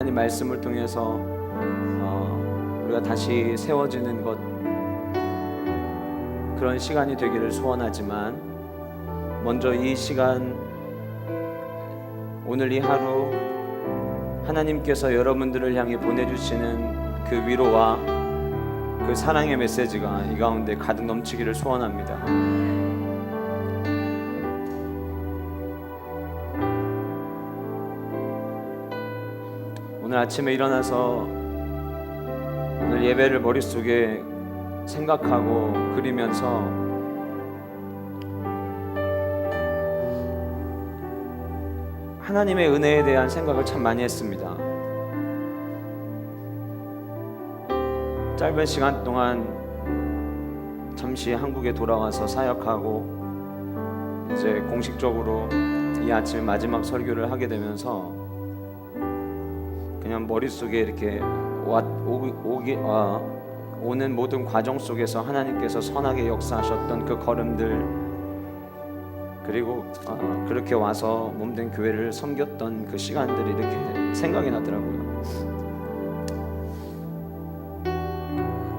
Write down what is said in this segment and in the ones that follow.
하나님 말씀을 통해서 우리가 다시 세워지는 것, 그런 시간이 되기를 소원하지만 먼저 이 시간, 오늘 이 하루 하나님께서 여러분들을 향해 보내주시는 그 위로와 그 사랑의 메시지가 이 가운데 가득 넘치기를 소원합니다. 오늘 아침에 일어나서 오늘 예배를 머릿속에 생각하고 그리면서 하나님의 은혜에 대한 생각을 참 많이 했습니다. 짧은 시간 동안 잠시 한국에 돌아와서 사역하고 이제 공식적으로 이 아침 마지막 설교를 하게 되면서 그냥 머릿속에 이렇게 오는 모든 과정 속에서 하나님께서 선하게 역사하셨던 그 걸음들, 그리고 그렇게 와서 몸된 교회를 섬겼던 그 시간들이 이렇게 생각이 나더라고요.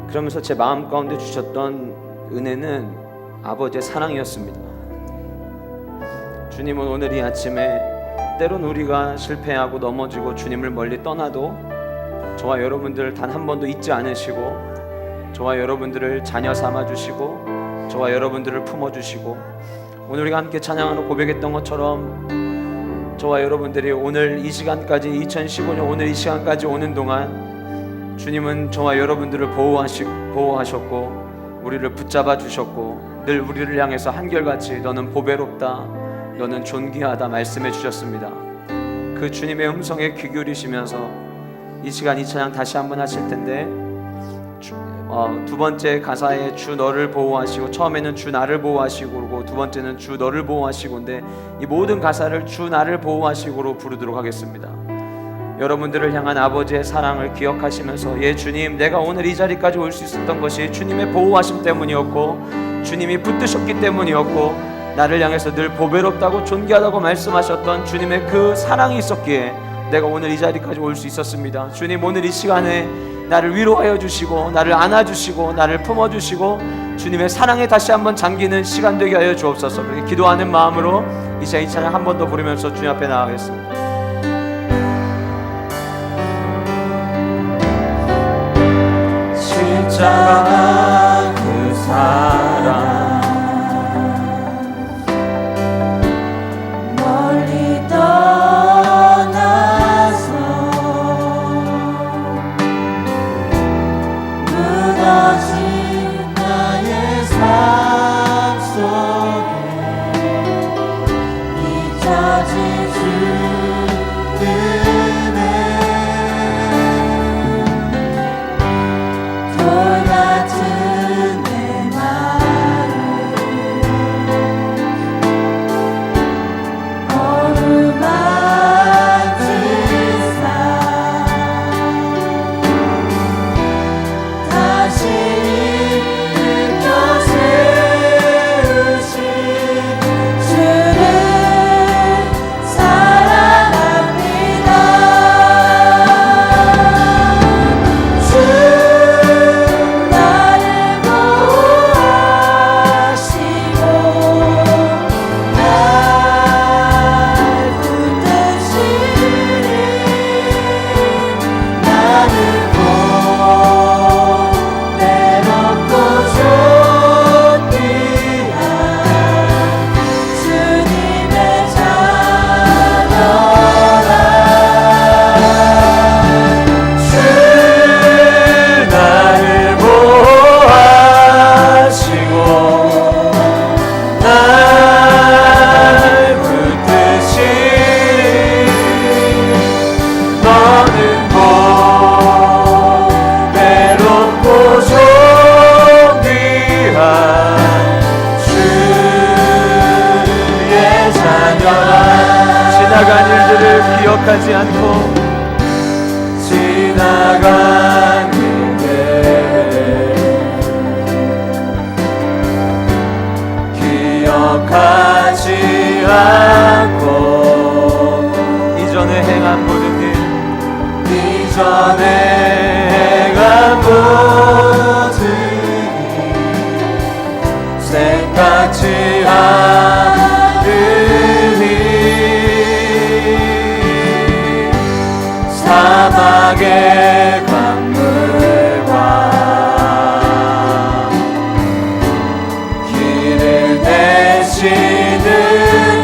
그러면서 제 마음 가운데 주셨던 은혜는 아버지의 사랑이었습니다. 주님은 오늘 이 아침에 때론 우리가 실패하고 넘어지고 주님을 멀리 떠나도 저와 여러분들 단 한 번도 잊지 않으시고 저와 여러분들을 자녀 삼아주시고 저와 여러분들을 품어주시고 오늘 우리가 함께 찬양하고 고백했던 것처럼 저와 여러분들이 오늘 이 시간까지 2015년 오늘 이 시간까지 오는 동안 주님은 저와 여러분들을 보호하셨고 우리를 붙잡아 주셨고 늘 우리를 향해서 한결같이 너는 보배롭다, 너는 존귀하다 말씀해 주셨습니다. 그 주님의 음성에 귀 기울이시면서 이 시간 이 찬양 다시 한번 하실 텐데 두 번째 가사에 주 너를 보호하시고, 처음에는 주 나를 보호하시고, 그리고 두 번째는 주 너를 보호하시고인데 이 모든 가사를 주 나를 보호하시고로 부르도록 하겠습니다. 여러분들을 향한 아버지의 사랑을 기억하시면서 예 주님, 내가 오늘 이 자리까지 올 수 있었던 것이 주님의 보호하심 때문이었고 주님이 붙드셨기 때문이었고 나를 향해서 늘 보배롭다고 존귀하다고 말씀하셨던 주님의 그 사랑이 있었기에 내가 오늘 이 자리까지 올 수 있었습니다. 주님, 오늘 이 시간에 나를 위로하여 주시고 나를 안아주시고 나를 품어주시고 주님의 사랑에 다시 한번 잠기는 시간 되게 하여 주옵소서. 그렇게 기도하는 마음으로 이제 이 찬양 한 번 더 부르면서 주님 앞에 나가겠습니다. 십자가 그 사랑 기억하지 않고 지나간 일들 기억하지 않고 이전에 행한 모든 일 이전에 행한 모든 생각지 않으니 사막의 강물과 길을 내시는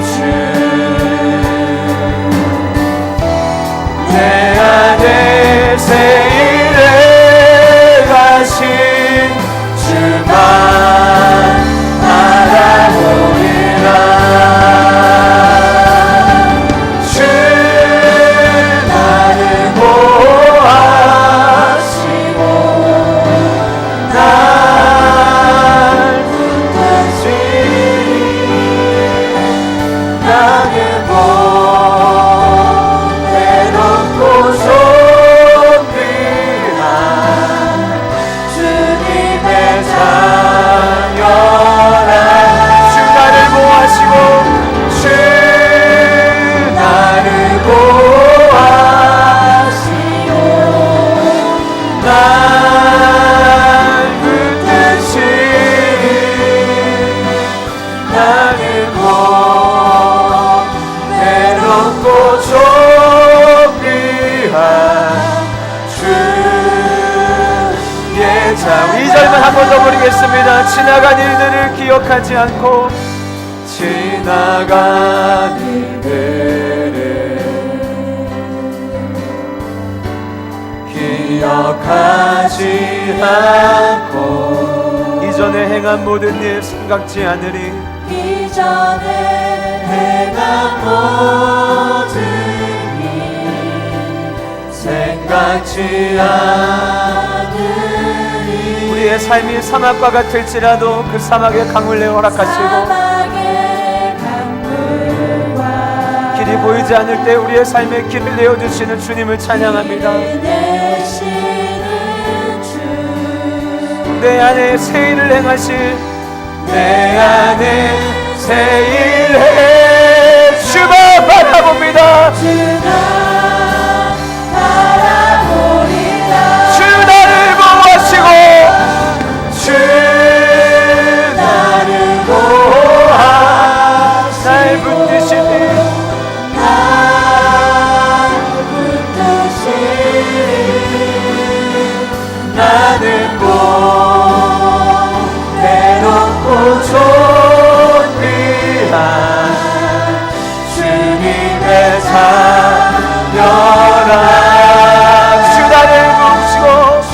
주 내 안에 세일해 가신 주만 알아보리라. 주 나를 보호하시고 날 붙드시니 나는 보배롭고 존귀한 주님의 자녀라. 주 나를 보호하시고 주 나를 보호하시고 날 붙드시니 나는 보배롭고 존귀한 주의 자녀. 이 절만 한 번 더 부르겠습니다. 지나간 일들을 기억하지 않고 지나간 일들을 기억하지 않고 이전에 행한 모든 일 생각지 않으리. 이전에 행한 모든 일 생각지 않으리. 우리의 삶이 사막과 같을지라도 그 사막의 강물을 허락하시고 사막의 강물과 길이 보이지 않을 때 우리의 삶의 길을 내어주시는 주님을 찬양합니다. 내시는 주 내 안에 새 일을 행하실 내 안에 새 일을 주만 바라봅니다. 주가 바라보리라. 주 나를 보호하시고 주 나를 보호하 날 붙드시니 날 붙드시니 나는 보배롭고 존귀한 주님의 자녀라. 주 나를 부으시고 주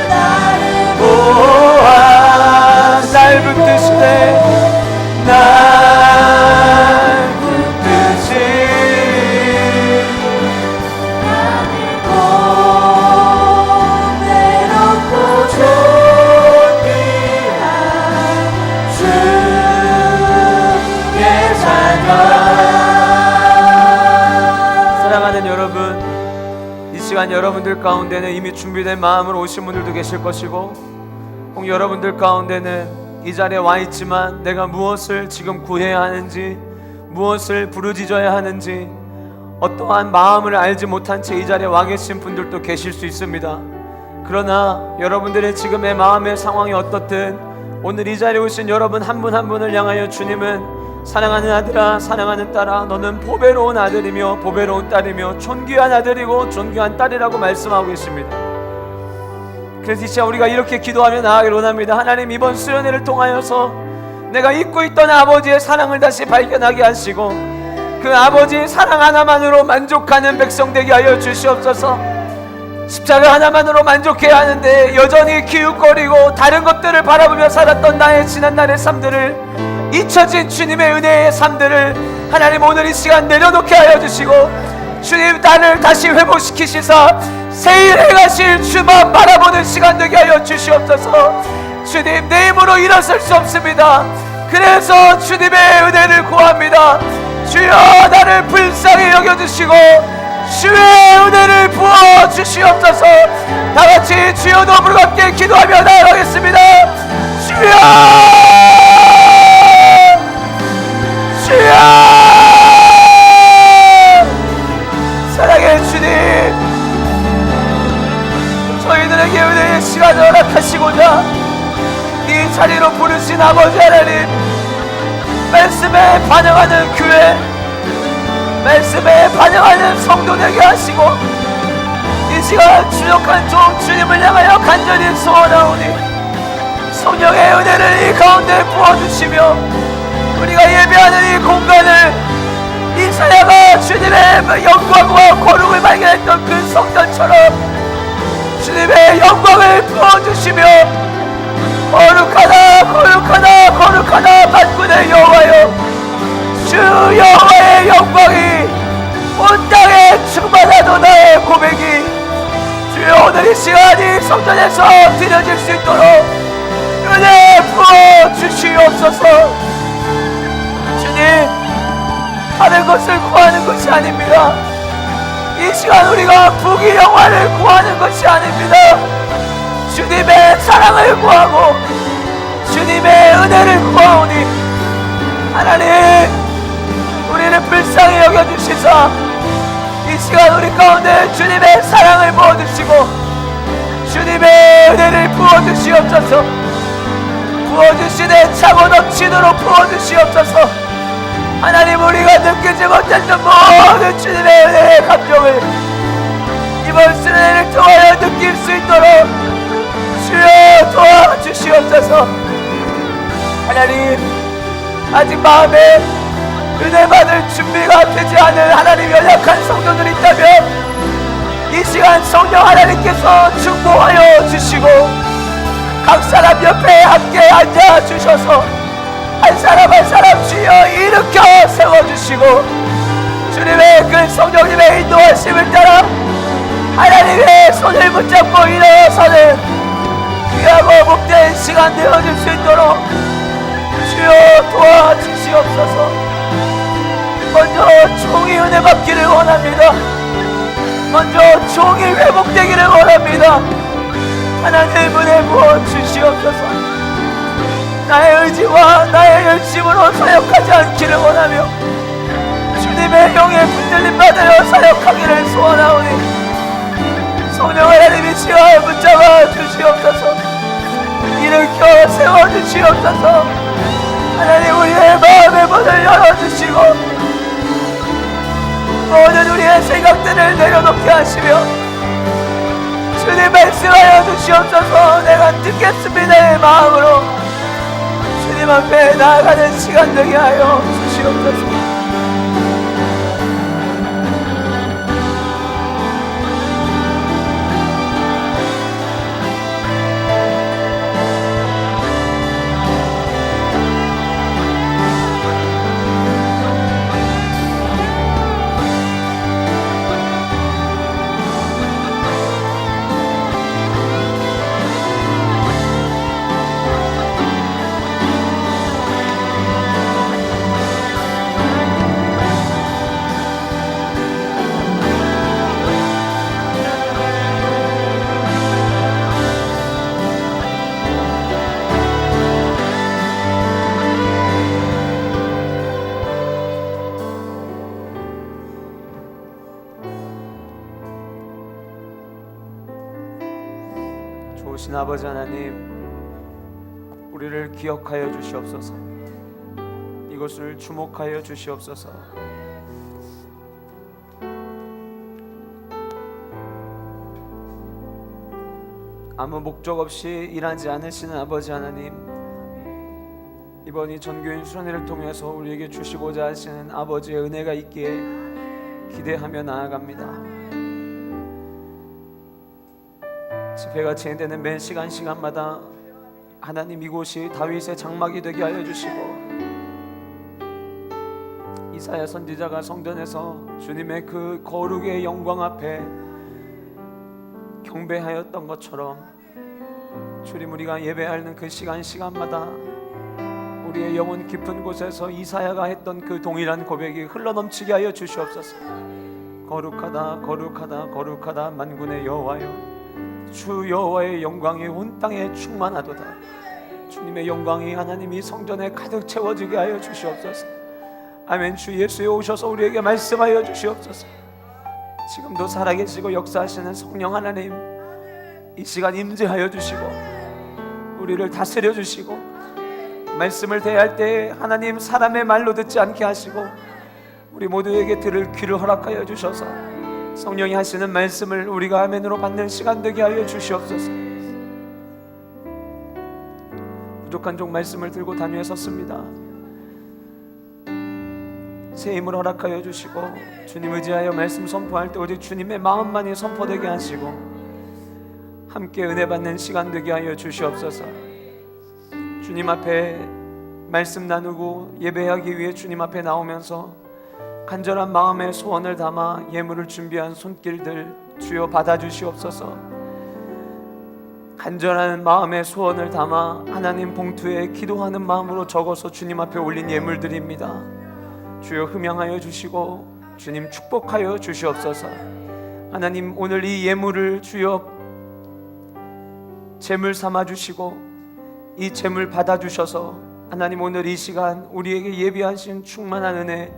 나를 보호하 날 붙드시네 날 붙드시니 보배롭고 존귀한 주의 자녀라. 사랑하는 여러분, 이 시간 여러분들 가운데는 이미 준비된 마음으로 오신 분들도 계실 것이고 혹 여러분들 가운데는 이 자리에 와 있지만 내가 무엇을 지금 구해야 하는지 무엇을 부르짖어야 하는지 어떠한 마음을 알지 못한 채 이 자리에 와 계신 분들도 계실 수 있습니다. 그러나 여러분들의 지금의 마음의 상황이 어떻든 오늘 이 자리에 오신 여러분 한 분 한 분을 향하여 주님은 사랑하는 아들아 사랑하는 딸아 너는 보배로운 아들이며 보배로운 딸이며 존귀한 아들이고 존귀한 딸이라고 말씀하고 계십니다. 그래서 진짜 우리가 이렇게 기도하며 나아가기를 원합니다. 하나님, 이번 수련회를 통하여서 내가 잊고 있던 아버지의 사랑을 다시 발견하게 하시고 그 아버지의 사랑 하나만으로 만족하는 백성 되게 하여 주시옵소서. 십자가 하나만으로 만족해야 하는데 여전히 기웃거리고 다른 것들을 바라보며 살았던 나의 지난날의 삶들을, 잊혀진 주님의 은혜의 삶들을 하나님 오늘 이 시간 내려놓게 하여 주시고 주님 나를 다시 회복시키시사 새 일 행하실 주만 바라보는 시간 되게 하여 주시옵소서. 주님, 내 힘으로 일어설 수 없습니다. 그래서 주님의 은혜를 구합니다. 주여 나를 불쌍히 여겨주시고 주의 은혜를 부어주시옵소서. 다같이 주여도 부르겁게 기도하며 나아가겠습니다. 주여, 주여, 사랑의 주님, 자리로 부르신 아버지 하나님, 말씀에 반영하는 교회, 말씀에 반영하는 성도 되게 하시고, 이 시간 주역한 종 주님을 향하여 간절히 소원하오니 성령의 은혜를 이 가운데 부어주시며, 우리가 예배하는 이 공간을 이사야가 주님의 영광과 거룩을 발견했던 그 성전처럼 주님의 영광을 부어주시며, 거룩하다 거룩하다 거룩하다 만군의 여호와여, 주 여호와의 영광이 온 땅에 충만하도 나의 고백이 주여 오늘 이 시간이 성전에서 드려질 수 있도록 은혜 부어주시옵소서. 주님, 다른 것을 구하는 것이 아닙니다. 이 시간 우리가 부귀영화를 구하는 것이 아닙니다. 주님의 사랑을 구하고 주님의 은혜를 구하오니 하나님, 우리를 불쌍히 여겨주시사 이 시간 우리 가운데 주님의 사랑을 부어주시고 주님의 은혜를 부어주시옵소서. 부어주시되 차고 넘치도록 부어주시옵소서. 하나님, 우리가 느끼지 못했던 모든 주님의 은혜의 감정을 이번 수련회를 통하여 느낄 수 있도록 주여 도와주시옵소서. 하나님, 아직 마음에 은혜 받을 준비가 되지 않은 하나님 연약한 성도들이 있다면 이 시간 성령 하나님께서 충고하여 주시고 각 사람 옆에 함께 앉아 주셔서 한 사람 한 사람 주여 일으켜 세워주시고 주님의 그 성령님의 인도하심을 따라 하나님의 손을 붙잡고 일어서는 귀하고 복된 시간 되어줄 수 있도록 주여 도와주시옵소서. 먼저 종이 은혜 받기를 원합니다. 먼저 종이 회복되기를 원합니다. 하나님 은혜 부어주시옵소서. 나의 의지와 나의 열심으로 사역하지 않기를 원하며 주님의 영에 붙들림 받으려 사역하기를 소원하오니 성령 하나님이 시간을 붙잡아 주시옵소서. 일으켜 세워주시옵소서. 하나님, 우리의 마음의 문을 열어주시고 모든 우리의 생각들을 내려놓게 하시며 주님 말씀하여 주시옵소서. 내가 듣겠습니다의 마음으로 주님 앞에 나아가는 시간 되게 하여 주시옵소서. 좋으신 아버지 하나님, 우리를 기억하여 주시옵소서. 이것을 주목하여 주시옵소서. 아무 목적 없이 일하지 않으시는 아버지 하나님, 이번 이 전교인 수련회를 통해서 우리에게 주시고자 하시는 아버지의 은혜가 있기에 기대하며 나아갑니다. 집회가 진행되는 매 시간마다 하나님, 이곳이 다윗의 장막이 되게 하여 주시고 이사야 선지자가 성전에서 주님의 그 거룩의 영광 앞에 경배하였던 것처럼 주님, 우리가 예배하는 그 시간마다 우리의 영혼 깊은 곳에서 이사야가 했던 그 동일한 고백이 흘러넘치게 하여 주시옵소서. 거룩하다 거룩하다 거룩하다 만군의 여호와여, 주 여호와의 영광이 온 땅에 충만하도다. 주님의 영광이 하나님 이 성전에 가득 채워지게 하여 주시옵소서. 아멘. 주 예수에 오셔서 우리에게 말씀하여 주시옵소서. 지금도 살아계시고 역사하시는 성령 하나님, 이 시간 임재하여 주시고 우리를 다스려 주시고 말씀을 대할 때 하나님 사람의 말로 듣지 않게 하시고 우리 모두에게 들을 귀를 허락하여 주셔서 성령이 하시는 말씀을 우리가 아멘으로 받는 시간 되게 하여 주시옵소서. 부족한 종 말씀을 들고 단위에 섰습니다. 새 힘을 허락하여 주시고 주님 의지하여 말씀 선포할 때 오직 주님의 마음만이 선포되게 하시고 함께 은혜 받는 시간 되게 하여 주시옵소서. 주님 앞에 말씀 나누고 예배하기 위해 주님 앞에 나오면서 간절한 마음의 소원을 담아 예물을 준비한 손길들 주여 받아주시옵소서. 간절한 마음의 소원을 담아 하나님 봉투에 기도하는 마음으로 적어서 주님 앞에 올린 예물들입니다. 주여 흠양하여 주시고 주님 축복하여 주시옵소서. 하나님 오늘 이 예물을 주여 제물 삼아 주시고 이 제물 받아 주셔서 하나님 오늘 이 시간 우리에게 예비하신 충만한 은혜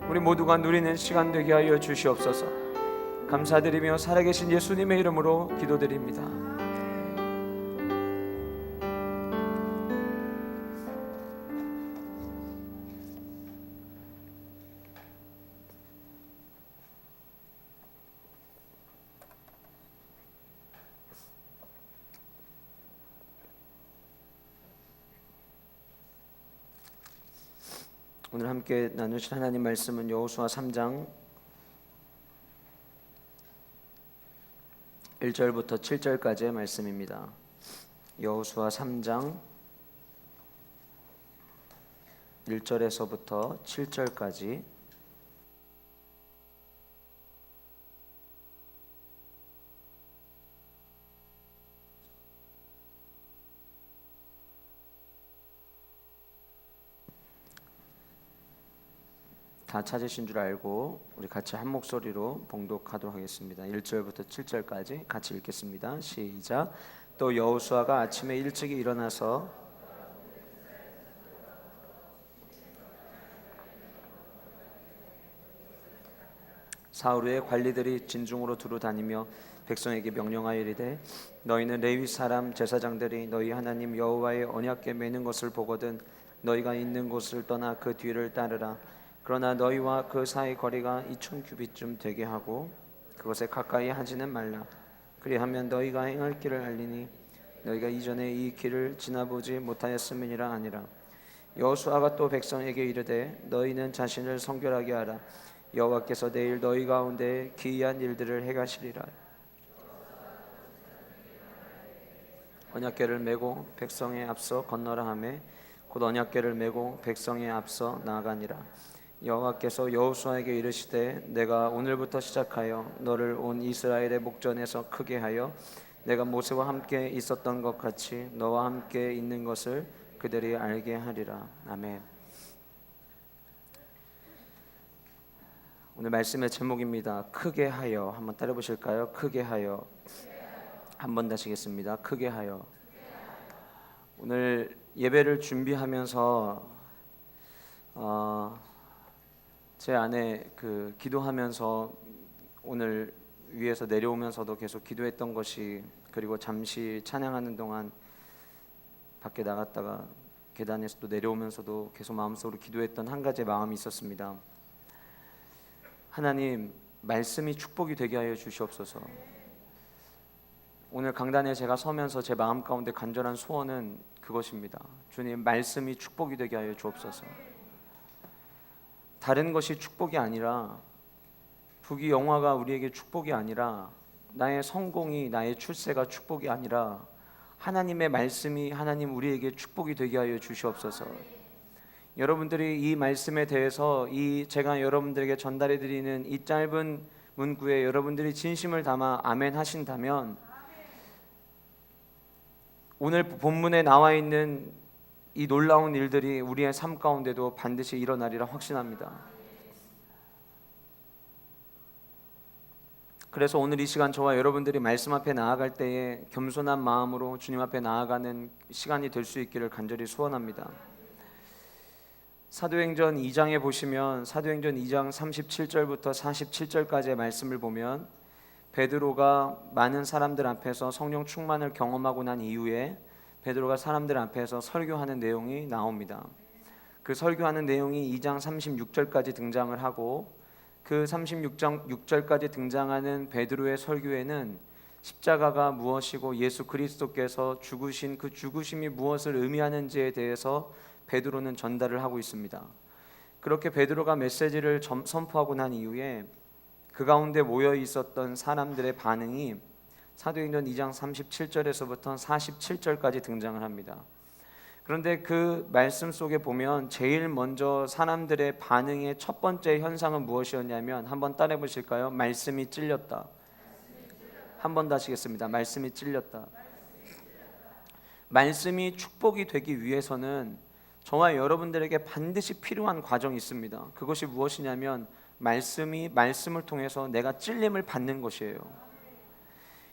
우리 모두가 누리는 시간 되게 하여 주시옵소서. 감사드리며 살아계신 예수님의 이름으로 기도드립니다. 오늘 함께 나누실 하나님 말씀은 여호수아 3장 1절부터 7절까지의 말씀입니다. 여호수아 3장 1절에서부터 7절까지 다 찾으신 줄 알고 우리 같이 한 목소리로 봉독하도록 하겠습니다. 1절부터 7절까지 같이 읽겠습니다. 시작. 또 여호수아가 아침에 일찍이 일어나서 사울의 관리들이 진중으로 두루 다니며 백성에게 명령하여 이르되 너희는 레위 사람 제사장들이 너희 하나님 여호와의 언약궤 매는 것을 보거든 너희가 있는 곳을 떠나 그 뒤를 따르라. 그러나 너희와 그 사이 거리가 2000규빗쯤 되게 하고 그것에 가까이 하지는 말라. 그리하면 너희가 행할 길을 알리니 너희가 이전에 이 길을 지나보지 못하였음이니라 아니라. 여호수아가 또 백성에게 이르되 너희는 자신을 성결하게 하라. 여호와께서 내일 너희 가운데 기이한 일들을 행하시리라. 언약궤를 메고 백성에 앞서 건너라 하매 곧 언약궤를 메고 백성에 앞서 나아가니라. 여호와께서 여호수아에게 이르시되 내가 오늘부터 시작하여 너를 온 이스라엘의 목전에서 크게 하여 내가 모세와 함께 있었던 것 같이 너와 함께 있는 것을 그들이 알게 하리라. 아멘. 오늘 말씀의 제목입니다. 크게 하여. 한번 따라 보실까요? 크게 하여. 한번 다시겠습니다. 크게 하여. 오늘 예배를 준비하면서 제 안에 기도하면서 오늘 위에서 내려오면서도 계속 기도했던 것이, 그리고 잠시 찬양하는 동안 밖에 나갔다가 계단에서 또 내려오면서도 계속 마음속으로 기도했던 한 가지 마음이 있었습니다. 하나님, 말씀이 축복이 되게 하여 주시옵소서. 오늘 강단에 제가 서면서 제 마음 가운데 간절한 소원은 그것입니다. 주님, 말씀이 축복이 되게 하여 주옵소서. 다른 것이 축복이 아니라, 부귀 영화가 우리에게 축복이 아니라, 나의 성공이, 나의 출세가 축복이 아니라 하나님의 말씀이 하나님 우리에게 축복이 되게 하여 주시옵소서. 여러분들이 이 말씀에 대해서 제가 여러분들에게 전달해 드리는 이 짧은 문구에 여러분들이 진심을 담아 아멘 하신다면, 오늘 본문에 나와 있는 이 놀라운 일들이 우리의 삶 가운데도 반드시 일어나리라 확신합니다. 그래서 오늘 이 시간 저와 여러분들이 말씀 앞에 나아갈 때에 겸손한 마음으로 주님 앞에 나아가는 시간이 될 수 있기를 간절히 소원합니다. 사도행전 2장에 보시면, 사도행전 2장 37절부터 47절까지의 말씀을 보면, 베드로가 많은 사람들 앞에서 성령 충만을 경험하고 난 이후에 베드로가 사람들 앞에서 설교하는 내용이 나옵니다. 그 설교하는 내용이 2장 36절까지 등장을 하고, 그 36절까지 등장하는 베드로의 설교에는 십자가가 무엇이고 예수 그리스도께서 죽으신 그 죽으심이 무엇을 의미하는지에 대해서 베드로는 전달을 하고 있습니다. 그렇게 베드로가 메시지를 선포하고 난 이후에 그 가운데 모여 있었던 사람들의 반응이 사도행전 2장 37절에서부터 47절까지 등장을 합니다. 그런데 그 말씀 속에 보면 제일 먼저 사람들의 반응의 첫 번째 현상은 무엇이었냐면, 한번 따라해 보실까요? 말씀이 찔렸다. 한 번 더 하시겠습니다. 말씀이 찔렸다. 말씀이 축복이 되기 위해서는 저와 여러분들에게 반드시 필요한 과정이 있습니다. 그것이 무엇이냐면 말씀을 통해서 내가 찔림을 받는 것이에요.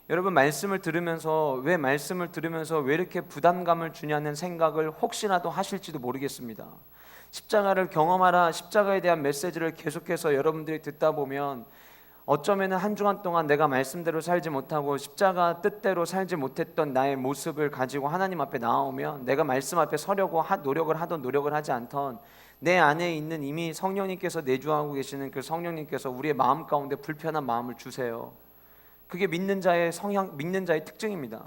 여러분, 말씀을 들으면서 왜 이렇게 부담감을 주냐는 생각을 혹시라도 하실지도 모르겠습니다. 십자가를 경험하라, 십자가에 대한 메시지를 계속해서 여러분들이 듣다 보면 어쩌면 한 주간 동안 내가 말씀대로 살지 못하고 십자가 뜻대로 살지 못했던 나의 모습을 가지고 하나님 앞에 나오면, 내가 말씀 앞에 서려고 노력을 하던 노력을 하지 않던 내 안에 있는 이미 성령님께서 내주하고 계시는 그 성령님께서 우리의 마음 가운데 불편한 마음을 주세요. 그게 믿는 자의 성향, 믿는 자의 특징입니다.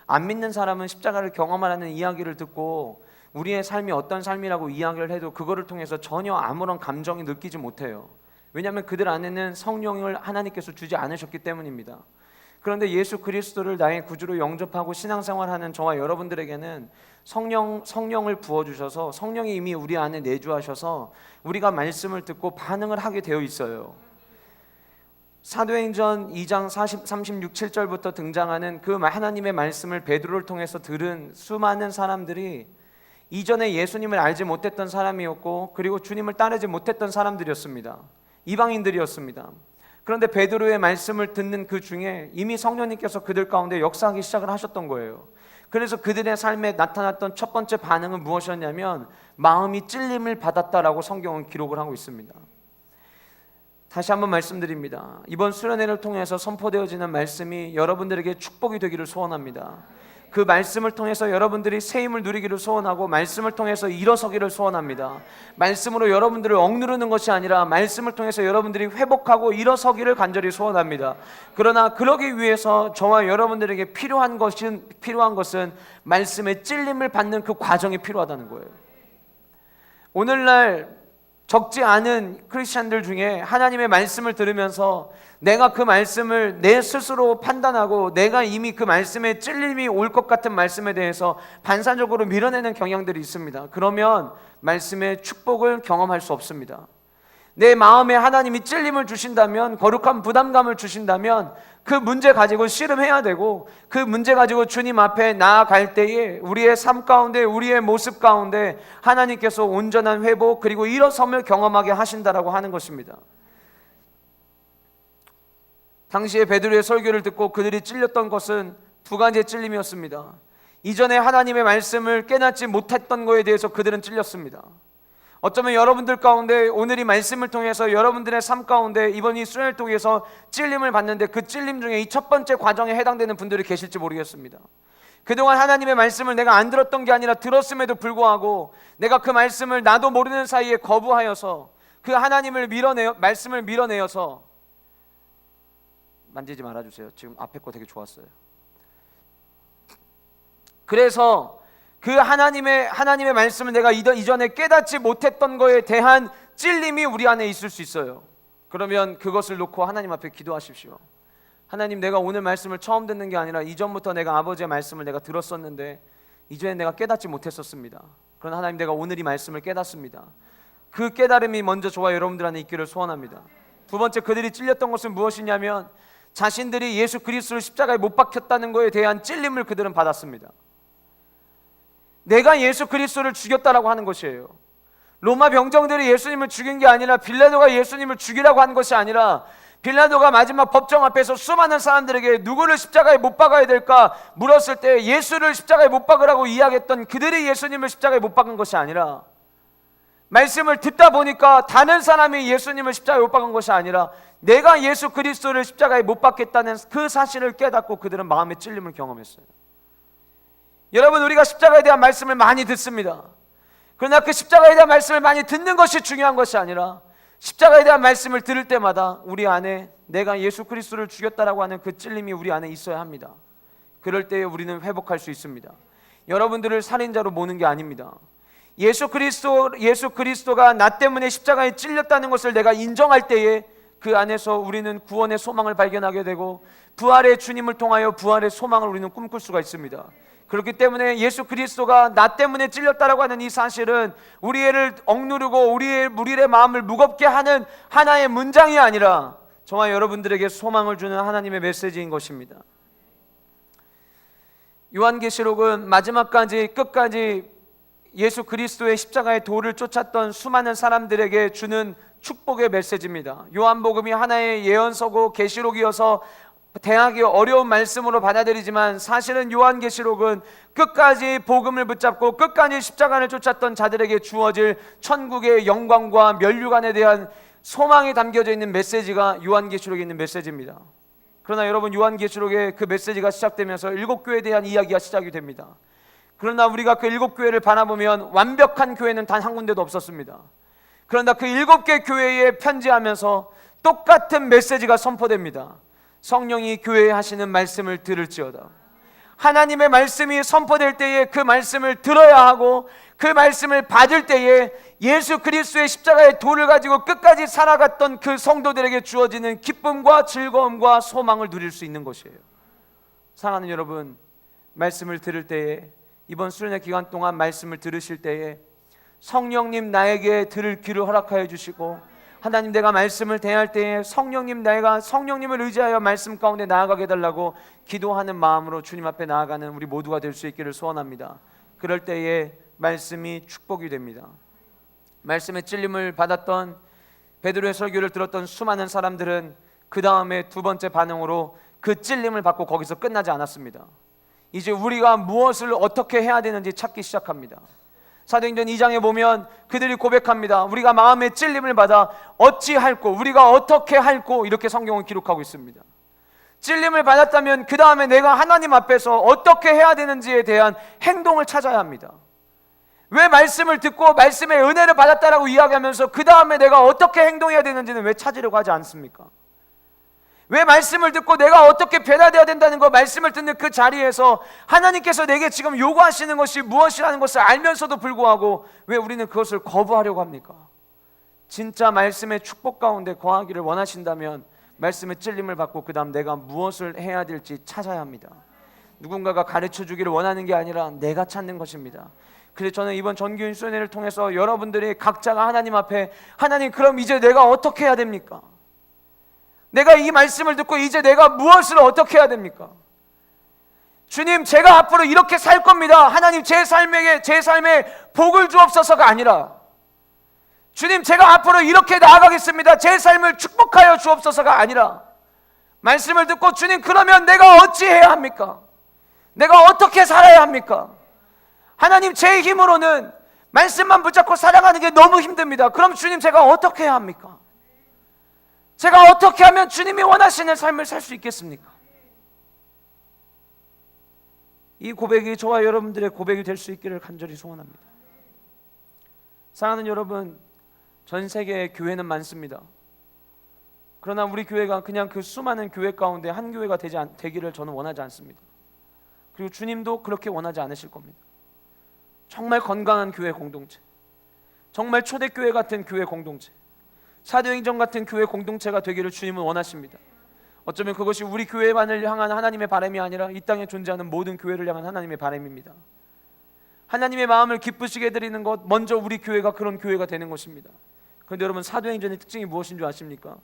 안 믿는 사람은 십자가를 경험하라는 이야기를 듣고 우리의 삶이 어떤 삶이라고 이야기를 해도 그거를 통해서 전혀 아무런 감정이 느끼지 못해요. 왜냐하면 그들 안에는 성령을 하나님께서 주지 않으셨기 때문입니다. 그런데 예수 그리스도를 나의 구주로 영접하고 신앙생활하는 저와 여러분들에게는 성령을 부어주셔서 성령이 이미 우리 안에 내주하셔서 우리가 말씀을 듣고 반응을 하게 되어 있어요. 사도행전 2장 36, 7절부터 등장하는 그 하나님의 말씀을 베드로를 통해서 들은 수많은 사람들이 이전에 예수님을 알지 못했던 사람이었고, 그리고 주님을 따르지 못했던 사람들이었습니다. 이방인들이었습니다. 그런데 베드로의 말씀을 듣는 그 중에 이미 성령님께서 그들 가운데 역사하기 시작을 하셨던 거예요. 그래서 그들의 삶에 나타났던 첫 번째 반응은 무엇이었냐면 마음이 찔림을 받았다라고 성경은 기록을 하고 있습니다. 다시 한번 말씀드립니다. 이번 수련회를 통해서 선포되어지는 말씀이 여러분들에게 축복이 되기를 소원합니다. 그 말씀을 통해서 여러분들이 새 힘을 누리기를 소원하고, 말씀을 통해서 일어서기를 소원합니다. 말씀으로 여러분들을 억누르는 것이 아니라 말씀을 통해서 여러분들이 회복하고 일어서기를 간절히 소원합니다. 그러나 그러기 위해서 저와 여러분들에게 필요한 것은 말씀의 찔림을 받는 그 과정이 필요하다는 거예요. 오늘날 적지 않은 크리스찬들 중에 하나님의 말씀을 들으면서 내가 그 말씀을 내 스스로 판단하고 내가 이미 그 말씀에 찔림이 올 것 같은 말씀에 대해서 반사적으로 밀어내는 경향들이 있습니다. 그러면 말씀의 축복을 경험할 수 없습니다. 내 마음에 하나님이 찔림을 주신다면, 거룩한 부담감을 주신다면 그 문제 가지고 씨름해야 되고, 그 문제 가지고 주님 앞에 나아갈 때에 우리의 삶 가운데, 우리의 모습 가운데 하나님께서 온전한 회복 그리고 일어섬을 경험하게 하신다라고 하는 것입니다. 당시에 베드로의 설교를 듣고 그들이 찔렸던 것은 두 가지의 찔림이었습니다. 이전에 하나님의 말씀을 깨닫지 못했던 것에 대해서 그들은 찔렸습니다. 어쩌면 여러분들 가운데 오늘 이 말씀을 통해서 여러분들의 삶 가운데 이번 이 수련을 통해서 찔림을 받는데, 그 찔림 중에 이 첫 번째 과정에 해당되는 분들이 계실지 모르겠습니다. 그동안 하나님의 말씀을 내가 안 들었던 게 아니라 들었음에도 불구하고 내가 그 말씀을 나도 모르는 사이에 거부하여서 그 하나님을 말씀을 밀어내어서, 만지지 말아주세요. 지금 앞에 거 되게 좋았어요. 그래서 그 하나님의 말씀을 내가 이전에 깨닫지 못했던 거에 대한 찔림이 우리 안에 있을 수 있어요. 그러면 그것을 놓고 하나님 앞에 기도하십시오. 하나님, 내가 오늘 말씀을 처음 듣는 게 아니라 이전부터 내가 아버지의 말씀을 내가 들었었는데 이전에 내가 깨닫지 못했었습니다. 그러나 하나님, 내가 오늘 이 말씀을 깨닫습니다. 그 깨달음이 먼저 저와 여러분들 안에 있기를 소원합니다. 두 번째, 그들이 찔렸던 것은 무엇이냐면 자신들이 예수 그리스도를 십자가에 못 박혔다는 것에 대한 찔림을 그들은 받았습니다. 내가 예수 그리스도를 죽였다라고 하는 것이에요. 로마 병정들이 예수님을 죽인 게 아니라, 빌라도가 예수님을 죽이라고 한 것이 아니라, 빌라도가 마지막 법정 앞에서 수많은 사람들에게 누구를 십자가에 못 박아야 될까 물었을 때 예수를 십자가에 못 박으라고 이야기했던 그들이 예수님을 십자가에 못 박은 것이 아니라, 말씀을 듣다 보니까 다른 사람이 예수님을 십자가에 못 박은 것이 아니라 내가 예수 그리스도를 십자가에 못 박겠다는 그 사실을 깨닫고 그들은 마음의 찔림을 경험했어요. 여러분, 우리가 십자가에 대한 말씀을 많이 듣습니다. 그러나 그 십자가에 대한 말씀을 많이 듣는 것이 중요한 것이 아니라 십자가에 대한 말씀을 들을 때마다 우리 안에 내가 예수 그리스도를 죽였다라고 하는 그 찔림이 우리 안에 있어야 합니다. 그럴 때에 우리는 회복할 수 있습니다. 여러분들을 살인자로 모는 게 아닙니다. 예수 그리스도가 나 때문에 십자가에 찔렸다는 것을 내가 인정할 때에 그 안에서 우리는 구원의 소망을 발견하게 되고 부활의 주님을 통하여 부활의 소망을 우리는 꿈꿀 수가 있습니다. 그렇기 때문에 예수 그리스도가 나 때문에 찔렸다라고 하는 이 사실은 우리를 억누르고 우리의 마음을 무겁게 하는 하나의 문장이 아니라 저와 여러분들에게 소망을 주는 하나님의 메시지인 것입니다. 요한계시록은 마지막까지 끝까지 예수 그리스도의 십자가의 도를 쫓았던 수많은 사람들에게 주는 축복의 메시지입니다. 요한복음이 하나의 예언서고 계시록이어서 대하기 어려운 말씀으로 받아들이지만 사실은 요한계시록은 끝까지 복음을 붙잡고 끝까지 십자가를 쫓았던 자들에게 주어질 천국의 영광과 면류관에 대한 소망이 담겨져 있는 메시지가 요한계시록에 있는 메시지입니다. 그러나 여러분, 요한계시록의 그 메시지가 시작되면서 7교회에 대한 이야기가 시작이 됩니다. 그러나 우리가 그 7교회를 바라보면 완벽한 교회는 단 한 군데도 없었습니다. 그러나 그 7개 교회에 편지하면서 똑같은 메시지가 선포됩니다. 성령이 교회에 하시는 말씀을 들을지어다. 하나님의 말씀이 선포될 때에 그 말씀을 들어야 하고 그 말씀을 받을 때에 예수 그리스도의 십자가의 도를 가지고 끝까지 살아갔던 그 성도들에게 주어지는 기쁨과 즐거움과 소망을 누릴 수 있는 것이에요. 사랑하는 여러분, 말씀을 들을 때에 이번 수련회 기간 동안 말씀을 들으실 때에 성령님 나에게 들을 귀를 허락하여 주시고 하나님, 내가 말씀을 대할 때에 내가 성령님을 의지하여 말씀 가운데 나아가게 해달라고 기도하는 마음으로 주님 앞에 나아가는 우리 모두가 될 수 있기를 소원합니다. 그럴 때에 말씀이 축복이 됩니다. 말씀의 찔림을 받았던 베드로의 설교를 들었던 수많은 사람들은 그 다음에 두 번째 반응으로 그 찔림을 받고 거기서 끝나지 않았습니다. 이제 우리가 무엇을 어떻게 해야 되는지 찾기 시작합니다. 사도행전 2장에 보면 그들이 고백합니다. 우리가 마음의 찔림을 받아 어찌할꼬, 우리가 어떻게 할꼬, 이렇게 성경은 기록하고 있습니다. 찔림을 받았다면 그 다음에 내가 하나님 앞에서 어떻게 해야 되는지에 대한 행동을 찾아야 합니다. 왜 말씀을 듣고 말씀의 은혜를 받았다라고 이야기하면서 그 다음에 내가 어떻게 행동해야 되는지는 왜 찾으려고 하지 않습니까? 왜 말씀을 듣고 내가 어떻게 변화되어야 된다는 거 말씀을 듣는 그 자리에서 하나님께서 내게 지금 요구하시는 것이 무엇이라는 것을 알면서도 불구하고 왜 우리는 그것을 거부하려고 합니까? 진짜 말씀의 축복 가운데 거하기를 원하신다면 말씀의 찔림을 받고 그 다음 내가 무엇을 해야 될지 찾아야 합니다. 누군가가 가르쳐 주기를 원하는 게 아니라 내가 찾는 것입니다. 그래서 저는 이번 전교인 수련회를 통해서 여러분들이 각자가 하나님 앞에 하나님, 그럼 이제 내가 어떻게 해야 됩니까? 내가 이 말씀을 듣고 이제 내가 무엇을 어떻게 해야 됩니까? 주님, 제가 앞으로 이렇게 살 겁니다. 하나님, 제 삶에 복을 주옵소서가 아니라 주님, 제가 앞으로 이렇게 나아가겠습니다. 제 삶을 축복하여 주옵소서가 아니라 말씀을 듣고 주님, 그러면 내가 어찌해야 합니까? 내가 어떻게 살아야 합니까? 하나님, 제 힘으로는 말씀만 붙잡고 살아가는 게 너무 힘듭니다. 그럼 주님, 제가 어떻게 해야 합니까? 제가 어떻게 하면 주님이 원하시는 삶을 살 수 있겠습니까? 이 고백이 저와 여러분들의 고백이 될 수 있기를 간절히 소원합니다. 사랑하는 여러분, 전 세계에 교회는 많습니다. 그러나 우리 교회가 그냥 그 수많은 교회 가운데 한 교회가 되기를 저는 원하지 않습니다. 그리고 주님도 그렇게 원하지 않으실 겁니다. 정말 건강한 교회 공동체, 정말 초대교회 같은 교회 공동체, 사도행전 같은 교회 공동체가 되기를 주님은 원하십니다. 어쩌면 그것이 우리 교회만을 향한 하나님의 바람이 아니라 이 땅에 존재하는 모든 교회를 향한 하나님의 바람입니다. 하나님의 마음을 기쁘시게 해드리는 것, 먼저 우리 교회가 그런 교회가 되는 것입니다. 그런데 여러분, 사도행전의 특징이 무엇인 줄 아십니까?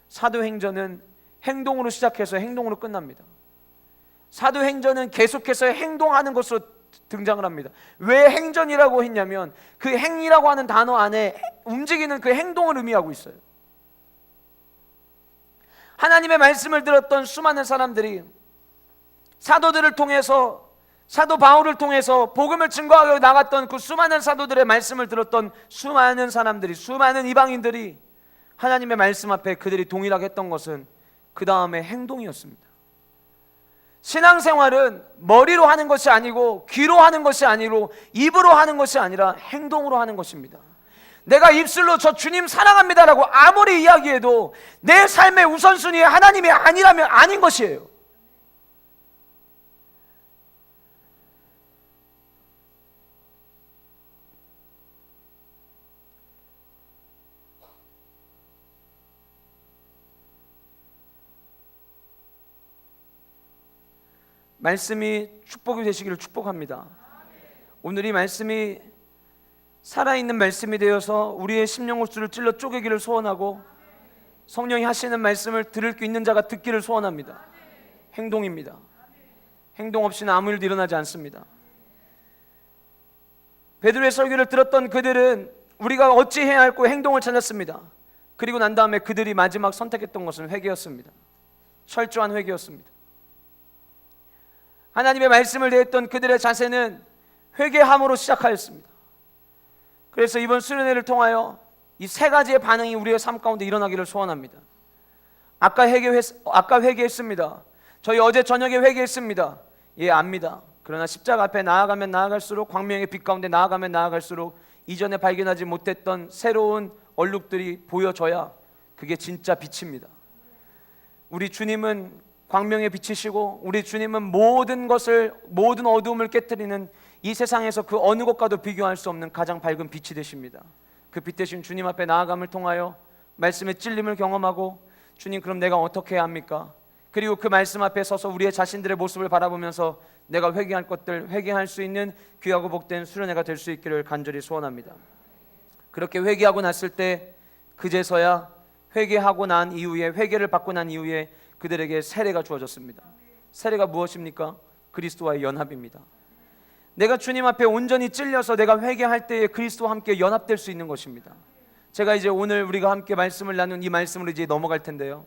사도행전은 행동으로 시작해서 행동으로 끝납니다. 사도행전은 계속해서 행동하는 것으로 등장을 합니다. 왜 행전이라고 했냐면 그 행이라고 하는 단어 안에 움직이는 그 행동을 의미하고 있어요. 하나님의 말씀을 들었던 수많은 사람들이 사도들을 통해서, 사도 바울을 통해서 복음을 증거하고 나갔던 그 수많은 사도들의 말씀을 들었던 수많은 사람들이, 수많은 이방인들이 하나님의 말씀 앞에 그들이 동일하게 했던 것은 그 다음에 행동이었습니다. 신앙생활은 머리로 하는 것이 아니고 귀로 하는 것이 아니고 입으로 하는 것이 아니라 행동으로 하는 것입니다. 내가 입술로 저 주님 사랑합니다라고 아무리 이야기해도 내 삶의 우선순위에 하나님이 아니라면 아닌 것이에요. 말씀이 축복이 되시기를 축복합니다. 오늘 이 말씀이 살아있는 말씀이 되어서 우리의 심령호수를 찔러 쪼개기를 소원하고 성령이 하시는 말씀을 들을 수 있는 자가 듣기를 소원합니다. 행동입니다. 행동 없이는 아무 일도 일어나지 않습니다. 베드로의 설교를 들었던 그들은 우리가 어찌해야 할고 행동을 찾았습니다. 그리고 난 다음에 그들이 마지막 선택했던 것은 회개였습니다. 철저한 회개였습니다. 하나님의 말씀을 대했던 그들의 자세는 회개함으로 시작하였습니다. 그래서 이번 수련회를 통하여 이 세 가지의 반응이 우리의 삶 가운데 일어나기를 소원합니다. 아까 회개했습니다. 저희 어제 저녁에 회개했습니다. 예, 압니다. 그러나 십자가 앞에 나아가면 나아갈수록, 광명의 빛 가운데 나아가면 나아갈수록 이전에 발견하지 못했던 새로운 얼룩들이 보여져야 그게 진짜 빛입니다. 우리 주님은 광명의 빛이시고 우리 주님은 모든 어두움을 깨뜨리는 이 세상에서 그 어느 것과도 비교할 수 없는 가장 밝은 빛이 되십니다. 그 빛 대신 주님 앞에 나아감을 통하여 말씀의 찔림을 경험하고, 주님 그럼 내가 어떻게 해야 합니까? 그리고 그 말씀 앞에 서서 우리의 자신들의 모습을 바라보면서 내가 회개할 것들 회개할 수 있는 귀하고 복된 수련회가 될 수 있기를 간절히 소원합니다. 그렇게 회개하고 났을 때 그제서야 회개하고 난 이후에, 회개를 받고 난 이후에 그들에게 세례가 주어졌습니다. 세례가 무엇입니까? 그리스도와의 연합입니다. 내가 주님 앞에 온전히 찔려서 내가 회개할 때에 그리스도와 함께 연합될 수 있는 것입니다. 제가 이제 오늘 우리가 함께 말씀을 나눈 이 말씀으로 이제 넘어갈 텐데요,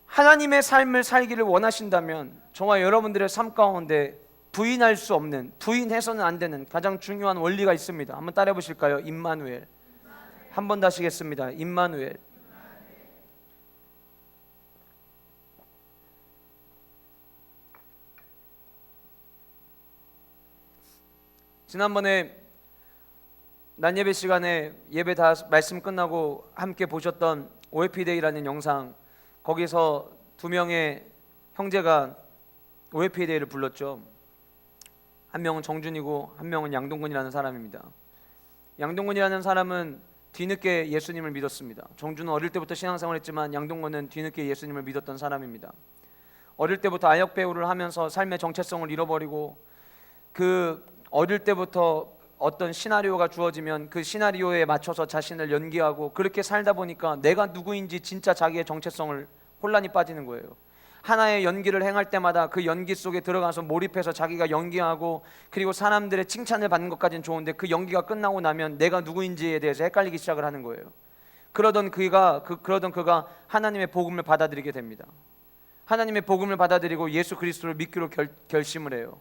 하나님의 삶을 살기를 원하신다면 저와 여러분들의 삶 가운데 부인할 수 없는, 부인해서는 안 되는 가장 중요한 원리가 있습니다. 한번 따라해 보실까요? 임마누엘. 한 번 더 하시겠습니다. 임마누엘. 지난번에 낮예배 시간에 예배 다 말씀 끝나고 함께 보셨던 OFDay라는 영상, 거기서 두 명의 형제가 OFDay를 불렀죠. 한 명은 정준이고 한 명은 양동근이라는 사람입니다. 양동근이라는 사람은 뒤늦게 예수님을 믿었습니다. 정준은 어릴 때부터 신앙생활을 했지만 양동근은 뒤늦게 예수님을 믿었던 사람입니다. 어릴 때부터 아역 배우를 하면서 삶의 정체성을 잃어버리고, 그 어릴 때부터 어떤 시나리오가 주어지면 그 시나리오에 맞춰서 자신을 연기하고, 그렇게 살다 보니까 내가 누구인지 진짜 자기의 정체성을 혼란이 빠지는 거예요. 하나의 연기를 행할 때마다 그 연기 속에 들어가서 몰입해서 자기가 연기하고, 그리고 사람들의 칭찬을 받는 것까지는 좋은데 그 연기가 끝나고 나면 내가 누구인지에 대해서 헷갈리기 시작을 하는 거예요. 그러던 그가 하나님의 복음을 받아들이게 됩니다. 하나님의 복음을 받아들이고 예수 그리스도를 믿기로 결심을 해요.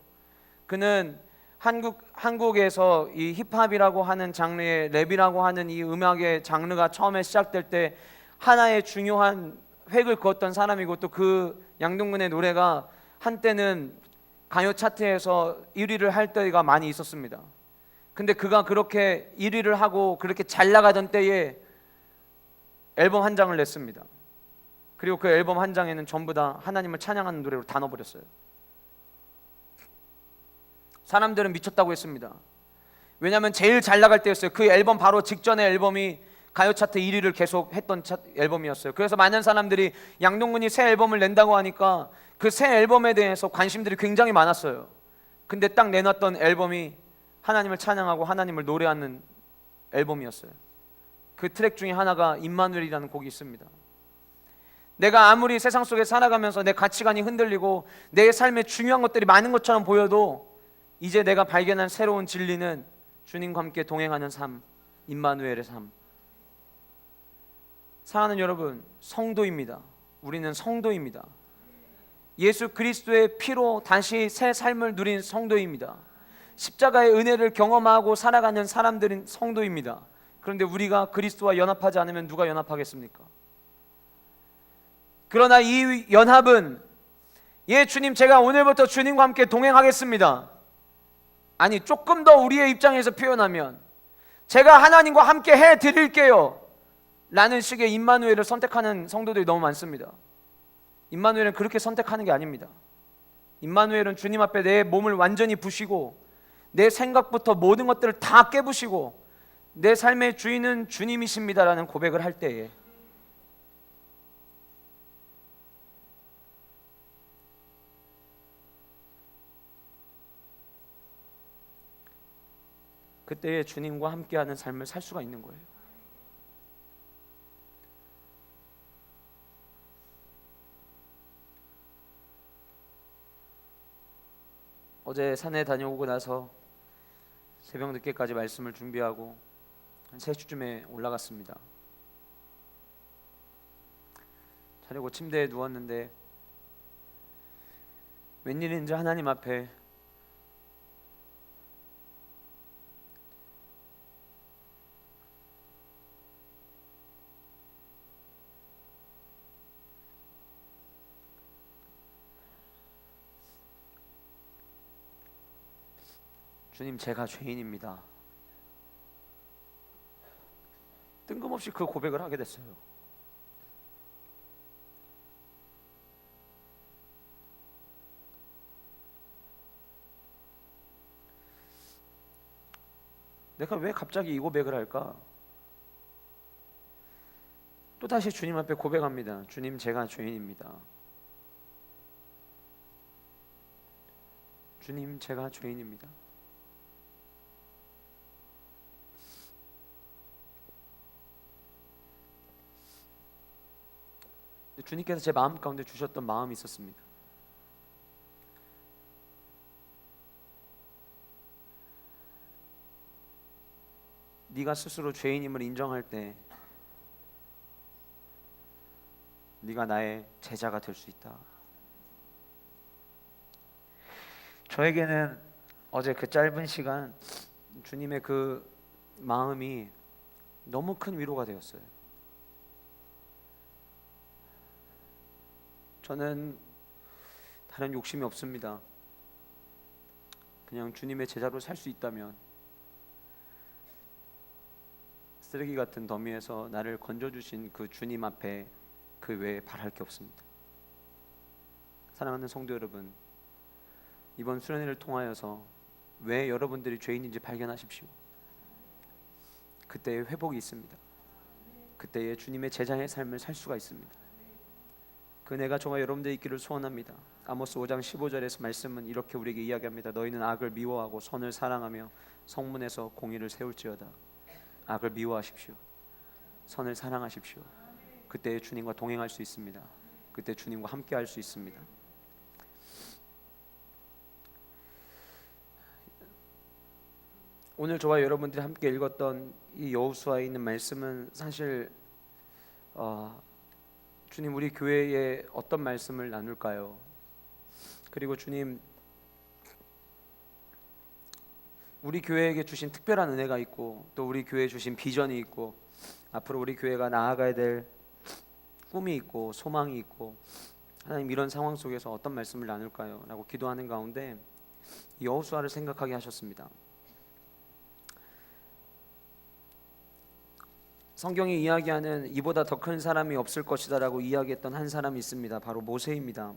그는 한국에서 이 힙합이라고 하는 장르의, 랩이라고 하는 이 음악의 장르가 처음에 시작될 때 하나의 중요한 획을 그었던 사람이고, 또 그 양동근의 노래가 한때는 가요 차트에서 1위를 할 때가 많이 있었습니다. 근데 그가 그렇게 1위를 하고 그렇게 잘 나가던 때에 앨범 한 장을 냈습니다. 그리고 그 앨범 한 장에는 전부 다 하나님을 찬양하는 노래로 다 넣어버렸어요. 사람들은 미쳤다고 했습니다. 왜냐하면 제일 잘 나갈 때였어요. 그 앨범 바로 직전의 앨범이 가요 차트 1위를 계속 했던 앨범이었어요. 그래서 많은 사람들이 양동근이 새 앨범을 낸다고 하니까 그 새 앨범에 대해서 관심들이 굉장히 많았어요. 근데 딱 내놨던 앨범이 하나님을 찬양하고 하나님을 노래하는 앨범이었어요. 그 트랙 중에 하나가 임마누엘이라는 곡이 있습니다. 내가 아무리 세상 속에 살아가면서 내 가치관이 흔들리고 내 삶에 중요한 것들이 많은 것처럼 보여도 이제 내가 발견한 새로운 진리는 주님과 함께 동행하는 삶, 임마누엘의 삶. 사랑하는 여러분, 성도입니다. 우리는 성도입니다. 예수 그리스도의 피로 다시 새 삶을 누린 성도입니다. 십자가의 은혜를 경험하고 살아가는 사람들인 성도입니다. 그런데 우리가 그리스도와 연합하지 않으면 누가 연합하겠습니까? 그러나 이 연합은 예, 주님, 제가 오늘부터 주님과 함께 동행하겠습니다. 아니, 조금 더 우리의 입장에서 표현하면 제가 하나님과 함께 해드릴게요 라는 식의 임마누엘을 선택하는 성도들이 너무 많습니다. 임마누엘은 그렇게 선택하는 게 아닙니다. 임마누엘은 주님 앞에 내 몸을 완전히 부시고 내 생각부터 모든 것들을 다 깨부시고 내 삶의 주인은 주님이십니다라는 고백을 할 때에 그때에 주님과 함께하는 삶을 살 수가 있는 거예요. 어제 산에 다녀오고 나서 새벽 늦게까지 말씀을 준비하고 한 3시쯤에 올라갔습니다. 자려고 침대에 누웠는데 웬일인지 하나님 앞에 주님, 제가 죄인입니다. 뜬금없이 그 고백을 하게 됐어요. 내가 왜 갑자기 이 고백을 할까? 또 다시 주님 앞에 고백합니다. 주님, 제가 죄인입니다. 주님, 제가 죄인입니다. 주님께서 제 마음 가운데 주셨던 마음이 있었습니다. 네가 스스로 죄인임을 인정할 때 네가 나의 제자가 될 수 있다. 저에게는 어제 그 짧은 시간 주님의 그 마음이 너무 큰 위로가 되었어요. 저는 다른 욕심이 없습니다. 그냥 주님의 제자로 살 수 있다면 쓰레기 같은 더미에서 나를 건져주신 그 주님 앞에 그 외에 바랄 게 없습니다. 사랑하는 성도 여러분, 이번 수련회를 통하여서 왜 여러분들이 죄인인지 발견하십시오. 그때의 회복이 있습니다. 그때의 주님의 제자의 삶을 살 수가 있습니다. 그 은혜가 저와 여러분들 있기를 소원합니다. 아모스 5장 15절에서 말씀은 이렇게 우리에게 이야기합니다. 너희는 악을 미워하고 선을 사랑하며 성문에서 공의를 세울지어다. 악을 미워하십시오. 선을 사랑하십시오. 그때 주님과 동행할 수 있습니다. 그때 주님과 함께 할 수 있습니다. 오늘 저와 여러분들이 함께 읽었던 이 여호수아에 있는 말씀은 사실 주님, 우리 교회에 어떤 말씀을 나눌까요? 그리고 주님, 우리 교회에게 주신 특별한 은혜가 있고 또 우리 교회에 주신 비전이 있고 앞으로 우리 교회가 나아가야 될 꿈이 있고 소망이 있고 하나님, 이런 상황 속에서 어떤 말씀을 나눌까요? 라고 기도하는 가운데 여호수아를 생각하게 하셨습니다. 성경이 이야기하는 이보다 더 큰 사람이 없을 것이다 라고 이야기했던 한 사람이 있습니다. 바로 모세입니다.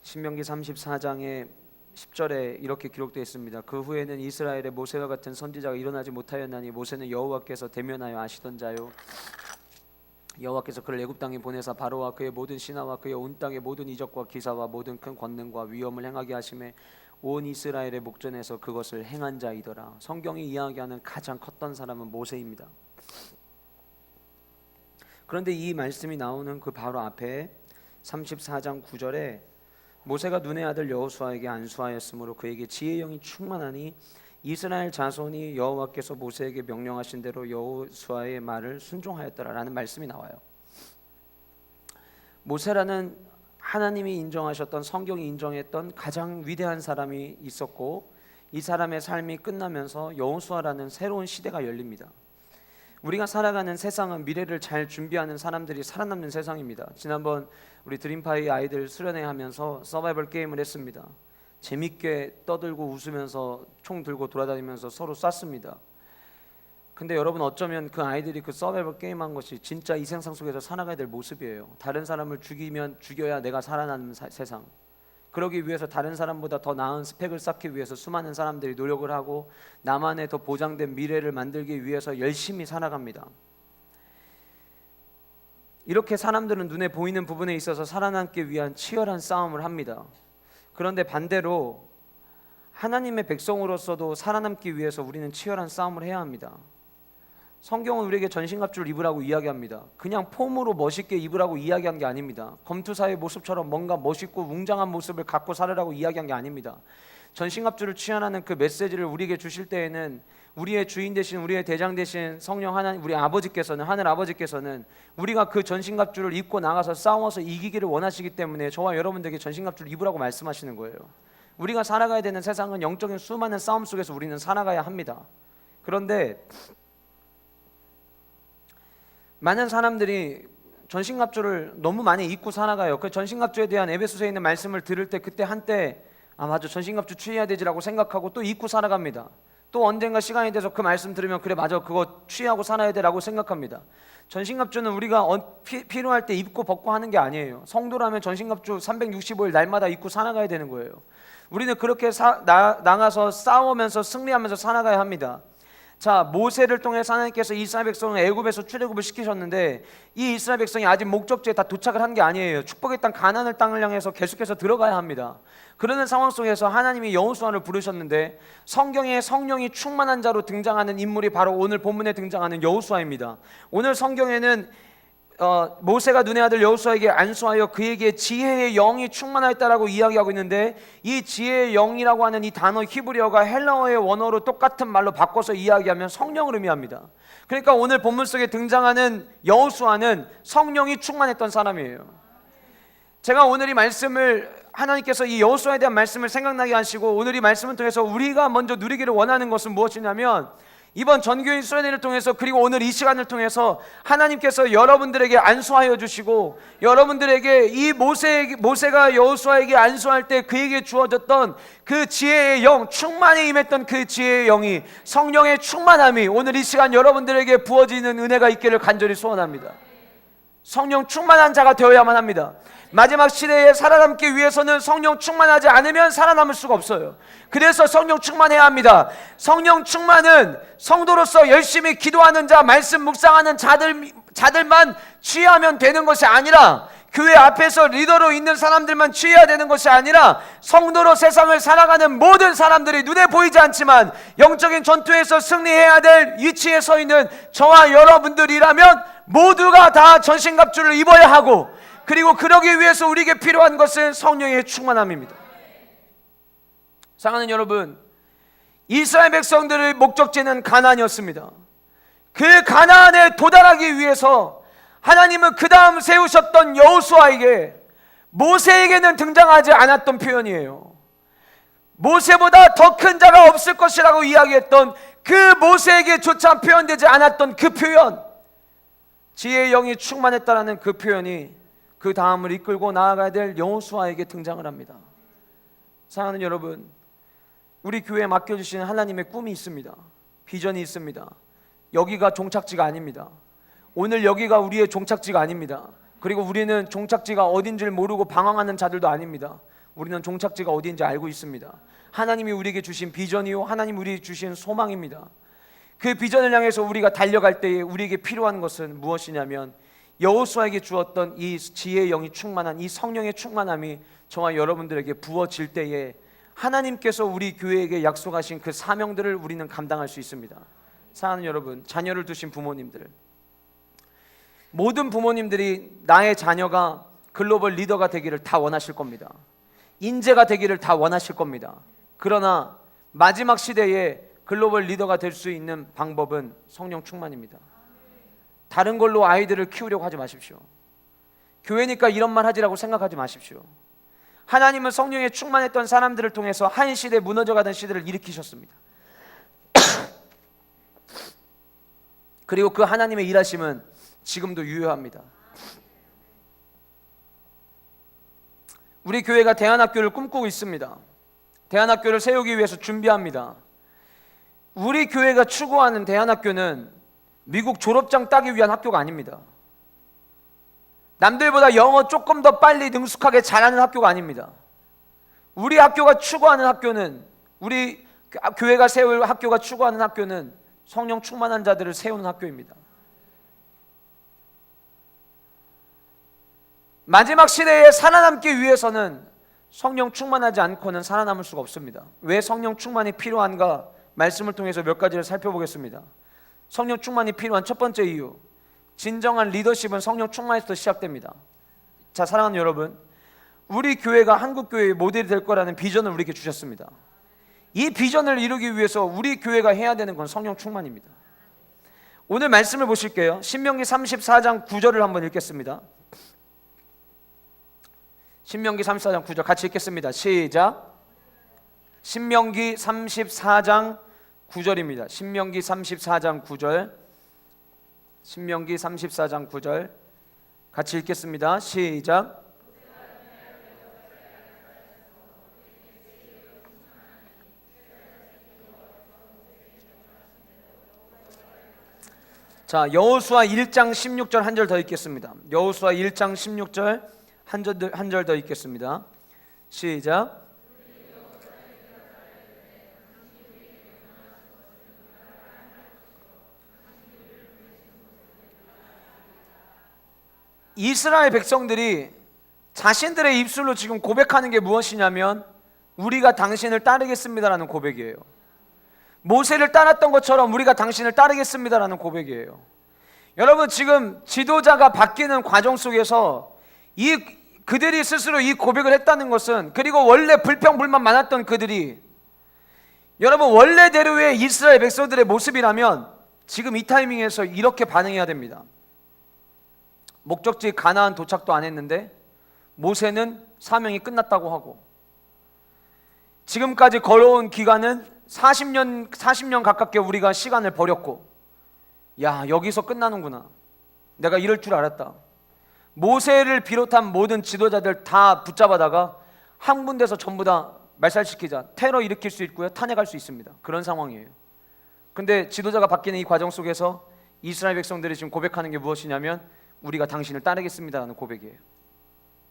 신명기 34장의 10절에 이렇게 기록되어 있습니다. 그 후에는 이스라엘의 모세와 같은 선지자가 일어나지 못하였나니 모세는 여호와께서 대면하여 아시던 자요, 여호와께서 그를 애굽 땅에 보내사 바로와 그의 모든 신하와 그의 온 땅의 모든 이적과 기사와 모든 큰 권능과 위엄을 행하게 하심에 온 이스라엘의 목전에서 그것을 행한 자이더라. 성경이 이야기하는 가장 컸던 사람은 모세입니다. 그런데 이 말씀이 나오는 그 바로 앞에 34장 9절에 모세가 눈의 아들 여호수아에게 안수하였으므로 그에게 지혜의 영이 충만하니 이스라엘 자손이 여호와께서 모세에게 명령하신 대로 여호수아의 말을 순종하였더라라는 말씀이 나와요. 모세라는 하나님이 인정하셨던, 성경이 인정했던 가장 위대한 사람이 있었고 이 사람의 삶이 끝나면서 여호수아라는 새로운 시대가 열립니다. 우리가 살아가는 세상은 미래를 잘 준비하는 사람들이 살아남는 세상입니다. 지난번 우리 드림파이 아이들 수련회 하면서 서바이벌 게임을 했습니다. 재밌게 떠들고 웃으면서 총 들고 돌아다니면서 서로 쐈습니다. 근데 여러분, 어쩌면 그 아이들이 그 서바이벌 게임한 것이 진짜 이 세상 속에서 살아가야 될 모습이에요. 다른 사람을 죽여야 내가 살아남는 세상. 그러기 위해서 다른 사람보다 더 나은 스펙을 쌓기 위해서 수많은 사람들이 노력을 하고 나만의 더 보장된 미래를 만들기 위해서 열심히 살아갑니다. 이렇게 사람들은 눈에 보이는 부분에 있어서 살아남기 위한 치열한 싸움을 합니다. 그런데 반대로 하나님의 백성으로서도 살아남기 위해서 우리는 치열한 싸움을 해야 합니다. 성경은 우리에게 전신갑주를 입으라고 이야기합니다. 그냥 폼으로 멋있게 입으라고 이야기한 게 아닙니다. 검투사의 모습처럼 뭔가 멋있고 웅장한 모습을 갖고 살으라고 이야기한 게 아닙니다. 전신갑주를 취하는 그 메시지를 우리에게 주실 때에는 우리의 주인 되신, 우리의 대장 되신 성령 하나님, 우리 아버지께서는, 하늘 아버지께서는 우리가 그 전신갑주를 입고 나가서 싸워서 이기기를 원하시기 때문에 저와 여러분들에게 전신갑주를 입으라고 말씀하시는 거예요. 우리가 살아가야 되는 세상은 영적인 수많은 싸움 속에서 우리는 살아가야 합니다. 그런데 많은 사람들이 전신갑주를 너무 많이 입고 살아가요. 그 전신갑주에 대한 에베소서에 있는 말씀을 들을 때 그때 한때 맞아, 전신갑주 취해야 되지라고 생각하고 또 입고 살아갑니다. 또 언젠가 시간이 돼서 그 말씀 들으면 그래 맞아, 그거 취하고 살아야 되라고 생각합니다. 전신갑주는 우리가 필요할 때 입고 벗고 하는 게 아니에요. 성도라면 전신갑주 365일 날마다 입고 살아가야 되는 거예요. 우리는 그렇게 나가서 싸우면서 승리하면서 살아가야 합니다. 자, 모세를 통해서 하나님께서 이스라엘 백성을 애굽에서 출애굽을 시키셨는데 이 이스라엘 백성이 아직 목적지에 다 도착을 한 게 아니에요. 축복의 땅 가나안을 땅을 향해서 계속해서 들어가야 합니다. 그러는 상황 속에서 하나님이 여호수아를 부르셨는데 성경에 성령이 충만한 자로 등장하는 인물이 바로 오늘 본문에 등장하는 여호수아입니다. 오늘 성경에는 모세가 눈의 아들 여호수아에게 안수하여 그에게 지혜의 영이 충만하였다라고 이야기하고 있는데 이 지혜의 영이라고 하는 이 단어 히브리어가 헬라어의 원어로 똑같은 말로 바꿔서 이야기하면 성령을 의미합니다. 그러니까 오늘 본문 속에 등장하는 여호수아는 성령이 충만했던 사람이에요. 제가 오늘 이 말씀을 하나님께서 이 여호수아에 대한 말씀을 생각나게 하시고 오늘 이 말씀을 통해서 우리가 먼저 누리기를 원하는 것은 무엇이냐면 이번 전교인 수련회를 통해서 그리고 오늘 이 시간을 통해서 하나님께서 여러분들에게 안수하여 주시고 여러분들에게 이 모세가 여호수아에게 안수할 때 그에게 주어졌던 그 지혜의 영, 충만히 임했던 그 지혜의 영이 성령의 충만함이 오늘 이 시간 여러분들에게 부어지는 은혜가 있기를 간절히 소원합니다. 성령 충만한 자가 되어야만 합니다. 마지막 시대에 살아남기 위해서는 성령 충만하지 않으면 살아남을 수가 없어요. 그래서 성령 충만해야 합니다. 성령 충만은 성도로서 열심히 기도하는 자, 말씀 묵상하는 자들만 취하면 되는 것이 아니라 교회 앞에서 리더로 있는 사람들만 취해야 되는 것이 아니라 성도로 세상을 살아가는 모든 사람들이 눈에 보이지 않지만 영적인 전투에서 승리해야 될 위치에 서 있는 저와 여러분들이라면 모두가 다 전신갑주를 입어야 하고 그리고 그러기 위해서 우리에게 필요한 것은 성령의 충만함입니다. 사랑하는 여러분, 이스라엘 백성들의 목적지는 가나안이었습니다. 그 가나안에 도달하기 위해서 하나님은 그 다음 세우셨던 여호수아에게 모세에게는 등장하지 않았던 표현이에요. 모세보다 더 큰 자가 없을 것이라고 이야기했던 그 모세에게조차 표현되지 않았던 그 표현, 지혜의 영이 충만했다라는 그 표현이 그 다음을 이끌고 나아가야 될 여호수아에게 등장을 합니다. 사랑하는 여러분, 우리 교회에 맡겨주신 하나님의 꿈이 있습니다. 비전이 있습니다. 여기가 종착지가 아닙니다. 오늘 여기가 우리의 종착지가 아닙니다. 그리고 우리는 종착지가 어딘지를 모르고 방황하는 자들도 아닙니다. 우리는 종착지가 어딘지 알고 있습니다. 하나님이 우리에게 주신 비전이요, 하나님이 우리에게 주신 소망입니다. 그 비전을 향해서 우리가 달려갈 때에 우리에게 필요한 것은 무엇이냐면 여호수아에게 주었던 이 지혜의 영이 충만한 이 성령의 충만함이 저와 여러분들에게 부어질 때에 하나님께서 우리 교회에게 약속하신 그 사명들을 우리는 감당할 수 있습니다. 사랑하는 여러분, 자녀를 두신 부모님들, 모든 부모님들이 나의 자녀가 글로벌 리더가 되기를 다 원하실 겁니다. 인재가 되기를 다 원하실 겁니다. 그러나 마지막 시대에 글로벌 리더가 될 수 있는 방법은 성령 충만입니다. 다른 걸로 아이들을 키우려고 하지 마십시오. 교회니까 이런 말 하지라고 생각하지 마십시오. 하나님은 성령에 충만했던 사람들을 통해서 한 시대 무너져가던 시대를 일으키셨습니다. 그리고 그 하나님의 일하심은 지금도 유효합니다. 우리 교회가 대안학교를 꿈꾸고 있습니다. 대안학교를 세우기 위해서 준비합니다. 우리 교회가 추구하는 대안학교는 미국 졸업장 따기 위한 학교가 아닙니다. 남들보다 영어 조금 더 빨리 능숙하게 잘하는 학교가 아닙니다. 우리 학교가 추구하는 학교는, 우리 교회가 세울 학교가 추구하는 학교는 성령 충만한 자들을 세우는 학교입니다. 마지막 시대에 살아남기 위해서는 성령 충만하지 않고는 살아남을 수가 없습니다. 왜 성령 충만이 필요한가? 말씀을 통해서 몇 가지를 살펴보겠습니다. 성령 충만이 필요한 첫 번째 이유, 진정한 리더십은 성령 충만에서 시작됩니다. 자, 사랑하는 여러분, 우리 교회가 한국 교회의 모델이 될 거라는 비전을 우리에게 주셨습니다. 이 비전을 이루기 위해서 우리 교회가 해야 되는 건 성령 충만입니다. 오늘 말씀을 보실게요. 신명기 34장 9절을 한번 읽겠습니다. 신명기 34장 9절 같이 읽겠습니다. 시작. 신명기 34장 9절입니다. 신명기 34장 9절. 신명기 34장 9절 같이 읽겠습니다. 시작. 자, 여호수아 1장 16절 한 절 더 읽겠습니다. 여호수아 1장 16절 한 절 더 읽겠습니다. 시작. 이스라엘 백성들이 자신들의 입술로 지금 고백하는 게 무엇이냐면 우리가 당신을 따르겠습니다라는 고백이에요. 모세를 따랐던 것처럼 우리가 당신을 따르겠습니다라는 고백이에요. 여러분, 지금 지도자가 바뀌는 과정 속에서 그들이 스스로 이 고백을 했다는 것은, 그리고 원래 불평불만 많았던 그들이 여러분 원래대로의 이스라엘 백성들의 모습이라면 지금 이 타이밍에서 이렇게 반응해야 됩니다. 목적지 가나안 도착도 안 했는데 모세는 사명이 끝났다고 하고, 지금까지 걸어온 기간은 40년 가깝게 우리가 시간을 버렸고, 야, 여기서 끝나는구나, 내가 이럴 줄 알았다. 모세를 비롯한 모든 지도자들 다 붙잡아다가 한 군데서 전부 다 말살시키자, 테러 일으킬 수 있고요, 탄핵할 수 있습니다. 그런 상황이에요. 근데 지도자가 바뀌는 이 과정 속에서 이스라엘 백성들이 지금 고백하는 게 무엇이냐면 우리가 당신을 따르겠습니다라는 고백이에요.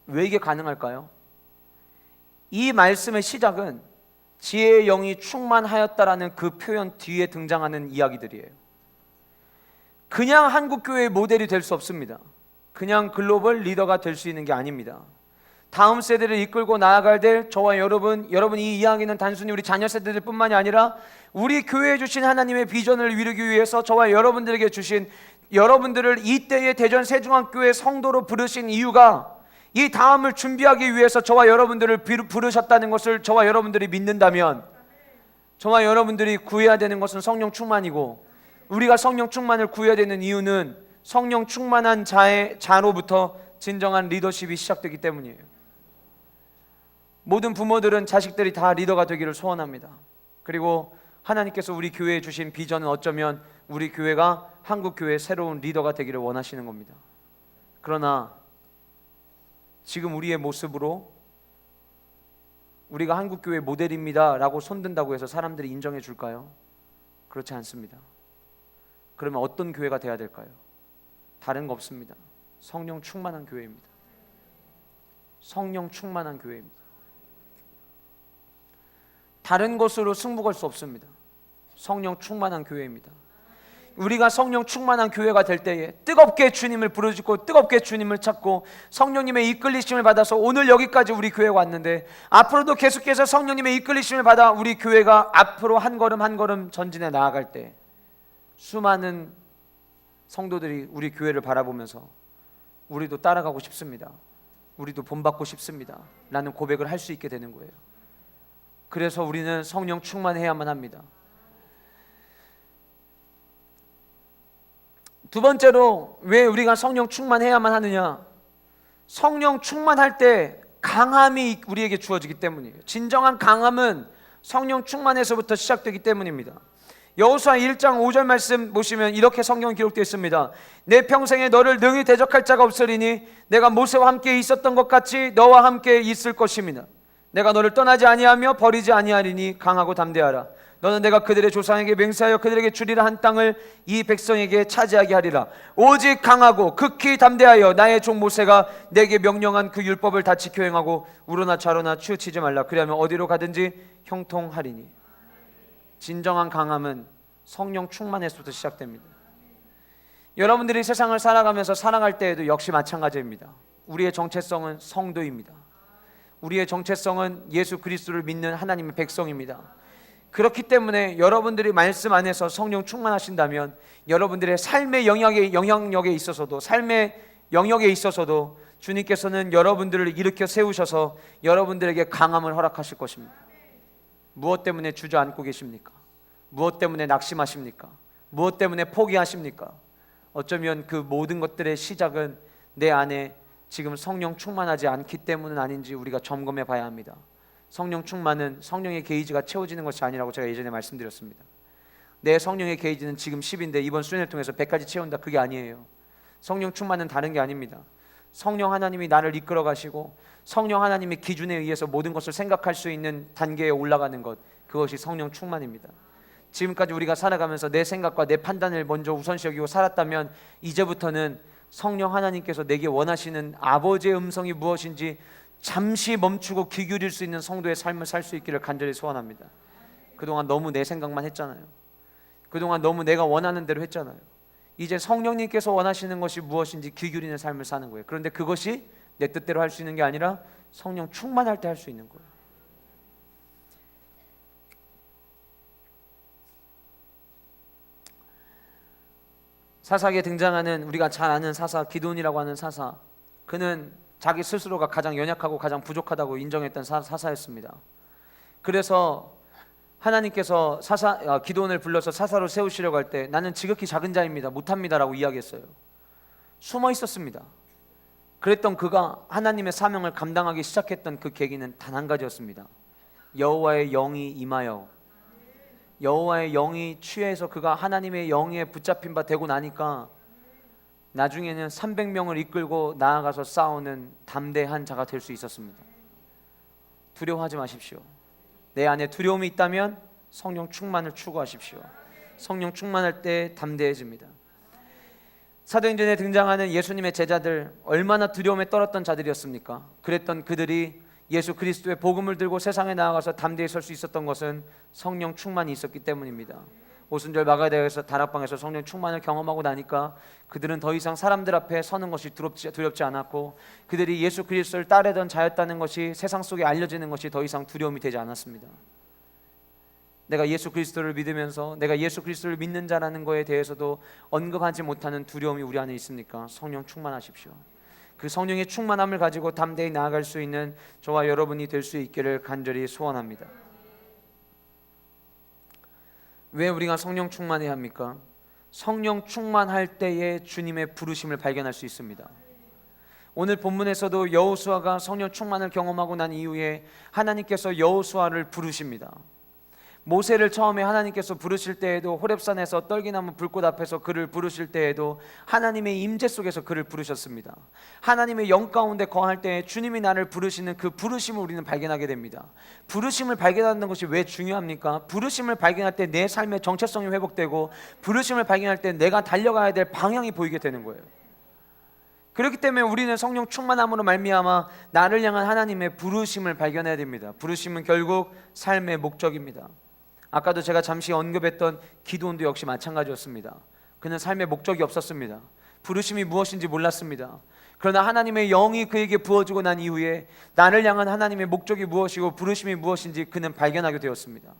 왜 이게 가능할까요? 이 말씀의 시작은 지혜의 영이 충만하였다라는 그 표현 뒤에 등장하는 이야기들이에요. 그냥 한국교회의 모델이 될 수 없습니다. 그냥 글로벌 리더가 될 수 있는 게 아닙니다. 다음 세대를 이끌고 나아갈 때 저와 여러분 이 이야기는 단순히 우리 자녀 세대들 뿐만이 아니라 우리 교회에 주신 하나님의 비전을 이루기 위해서 저와 여러분들에게 주신, 여러분들을 이때의 대전 세중학교의 성도로 부르신 이유가 이 다음을 준비하기 위해서 저와 여러분들을 부르셨다는 것을 저와 여러분들이 믿는다면, 저와 여러분들이 구해야 되는 것은 성령 충만이고, 우리가 성령 충만을 구해야 되는 이유는 성령 충만한 자로부터 진정한 리더십이 시작되기 때문이에요. 모든 부모들은 자식들이 다 리더가 되기를 소원합니다. 그리고 하나님께서 우리 교회에 주신 비전은 어쩌면 우리 교회가 한국 교회의 새로운 리더가 되기를 원하시는 겁니다. 그러나 지금 우리의 모습으로 우리가 한국 교회 모델입니다 라고 손든다고 해서 사람들이 인정해 줄까요? 그렇지 않습니다. 그러면 어떤 교회가 돼야 될까요? 다른 거 없습니다. 성령 충만한 교회입니다. 성령 충만한 교회입니다. 다른 것으로 승부 걸 수 없습니다. 성령 충만한 교회입니다. 우리가 성령 충만한 교회가 될 때에 뜨겁게 주님을 부르짖고 뜨겁게 주님을 찾고 성령님의 이끌리심을 받아서 오늘 여기까지 우리 교회가 왔는데, 앞으로도 계속해서 성령님의 이끌리심을 받아 우리 교회가 앞으로 한 걸음 한 걸음 전진해 나아갈 때 수많은 성도들이 우리 교회를 바라보면서 우리도 따라가고 싶습니다, 우리도 본받고 싶습니다 라는 고백을 할 수 있게 되는 거예요. 그래서 우리는 성령 충만해야만 합니다. 두 번째로 왜 우리가 성령 충만해야만 하느냐? 성령 충만할 때 강함이 우리에게 주어지기 때문이에요. 진정한 강함은 성령 충만에서부터 시작되기 때문입니다. 여호수아 1장 5절 말씀 보시면 이렇게 성경 기록되어 있습니다. 내 평생에 너를 능히 대적할 자가 없으리니 내가 모세와 함께 있었던 것 같이 너와 함께 있을 것입니다. 내가 너를 떠나지 아니하며 버리지 아니하리니 강하고 담대하라. 너는 내가 그들의 조상에게 맹세하여 그들에게 주리라 한 땅을 이 백성에게 차지하게 하리라. 오직 강하고 극히 담대하여 나의 종 모세가 내게 명령한 그 율법을 다 지켜 행하고 우로나 좌로나 치우치지 말라. 그리하면 어디로 가든지 형통하리니. 진정한 강함은 성령 충만에서부터 시작됩니다. 여러분들이 세상을 살아가면서 살아갈 때에도 역시 마찬가지입니다. 우리의 정체성은 성도입니다. 우리의 정체성은 예수 그리스도를 믿는 하나님의 백성입니다. 그렇기 때문에 여러분들이 말씀 안에서 성령 충만하신다면 여러분들의 삶의 영향력에 있어서도 삶의 영역에 있어서도 주님께서는 여러분들을 일으켜 세우셔서 여러분들에게 강함을 허락하실 것입니다. 무엇 때문에 주저앉고 계십니까? 무엇 때문에 낙심하십니까? 무엇 때문에 포기하십니까? 어쩌면 그 모든 것들의 시작은 내 안에 지금 성령 충만하지 않기 때문은 아닌지 우리가 점검해 봐야 합니다. 성령 충만은 성령의 게이지가 채워지는 것이 아니라고 제가 예전에 말씀드렸습니다. 내 성령의 게이지는 지금 10인데 이번 수련을 통해서 100까지 채운다, 그게 아니에요. 성령 충만은 다른 게 아닙니다. 성령 하나님이 나를 이끌어 가시고 성령 하나님의 기준에 의해서 모든 것을 생각할 수 있는 단계에 올라가는 것, 그것이 성령 충만입니다. 지금까지 우리가 살아가면서 내 생각과 내 판단을 먼저 우선시 여기고 살았다면 이제부터는 성령 하나님께서 내게 원하시는 아버지의 음성이 무엇인지 잠시 멈추고 귀 기울일 수 있는 성도의 삶을 살 수 있기를 간절히 소원합니다. 그동안 너무 내 생각만 했잖아요. 그동안 너무 내가 원하는 대로 했잖아요. 이제 성령님께서 원하시는 것이 무엇인지 귀 기울이는 삶을 사는 거예요. 그런데 그것이 내 뜻대로 할 수 있는 게 아니라 성령 충만할 때 할 수 있는 거예요. 사사기에 등장하는 우리가 잘 아는 사사 기드온이라고 하는 사사, 그는 자기 스스로가 가장 연약하고 가장 부족하다고 인정했던 사사였습니다. 그래서 하나님께서 기드온을 불러서 사사로 세우시려고 할 때 나는 지극히 작은 자입니다, 못합니다라고 이야기했어요. 숨어 있었습니다. 그랬던 그가 하나님의 사명을 감당하기 시작했던 그 계기는 단 한 가지였습니다. 여호와의 영이 임하여, 여호와의 영이 취해서 그가 하나님의 영에 붙잡힌 바 되고 나니까 나중에는 300명을 이끌고 나아가서 싸우는 담대한 자가 될 수 있었습니다. 두려워하지 마십시오. 내 안에 두려움이 있다면 성령 충만을 추구하십시오. 성령 충만할 때 담대해집니다. 사도행전에 등장하는 예수님의 제자들, 얼마나 두려움에 떨었던 자들이었습니까? 그랬던 그들이 예수 그리스도의 복음을 들고 세상에 나아가서 담대히 설 수 있었던 것은 성령 충만이 있었기 때문입니다. 오순절 마가다에서 다락방에서 성령 충만을 경험하고 나니까 그들은 더 이상 사람들 앞에 서는 것이 두렵지 않았고, 그들이 예수 그리스도를 따르던 자였다는 것이 세상 속에 알려지는 것이 더 이상 두려움이 되지 않았습니다. 내가 예수 그리스도를 믿으면서 내가 예수 그리스도를 믿는 자라는 것에 대해서도 언급하지 못하는 두려움이 우리 안에 있습니까? 성령 충만하십시오. 그 성령의 충만함을 가지고 담대히 나아갈 수 있는 저와 여러분이 될 수 있기를 간절히 소원합니다. 왜 우리가 성령 충만해야 합니까? 성령 충만할 때에 주님의 부르심을 발견할 수 있습니다. 오늘 본문에서도 여호수아가 성령 충만을 경험하고 난 이후에 하나님께서 여호수아를 부르십니다. 모세를 처음에 하나님께서 부르실 때에도 호렙산에서 떨기나무 불꽃 앞에서 그를 부르실 때에도 하나님의 임재 속에서 그를 부르셨습니다. 하나님의 영 가운데 거할 때 주님이 나를 부르시는 그 부르심을 우리는 발견하게 됩니다. 부르심을 발견하는 것이 왜 중요합니까? 부르심을 발견할 때 내 삶의 정체성이 회복되고, 부르심을 발견할 때 내가 달려가야 될 방향이 보이게 되는 거예요. 그렇기 때문에 우리는 성령 충만함으로 말미암아 나를 향한 하나님의 부르심을 발견해야 됩니다. 부르심은 결국 삶의 목적입니다. 아까도 제가 잠시 언급했던 기드온도 역시 마찬가지였습니다. 그는 삶의 목적이 없었습니다. 부르심이 무엇인지 몰랐습니다. 그러나 하나님의 영이 그에게 부어지고 난 이후에 나를 향한 하나님의 목적이 무엇이고 부르심이 무엇인지 그는 발견하게 되었습니다.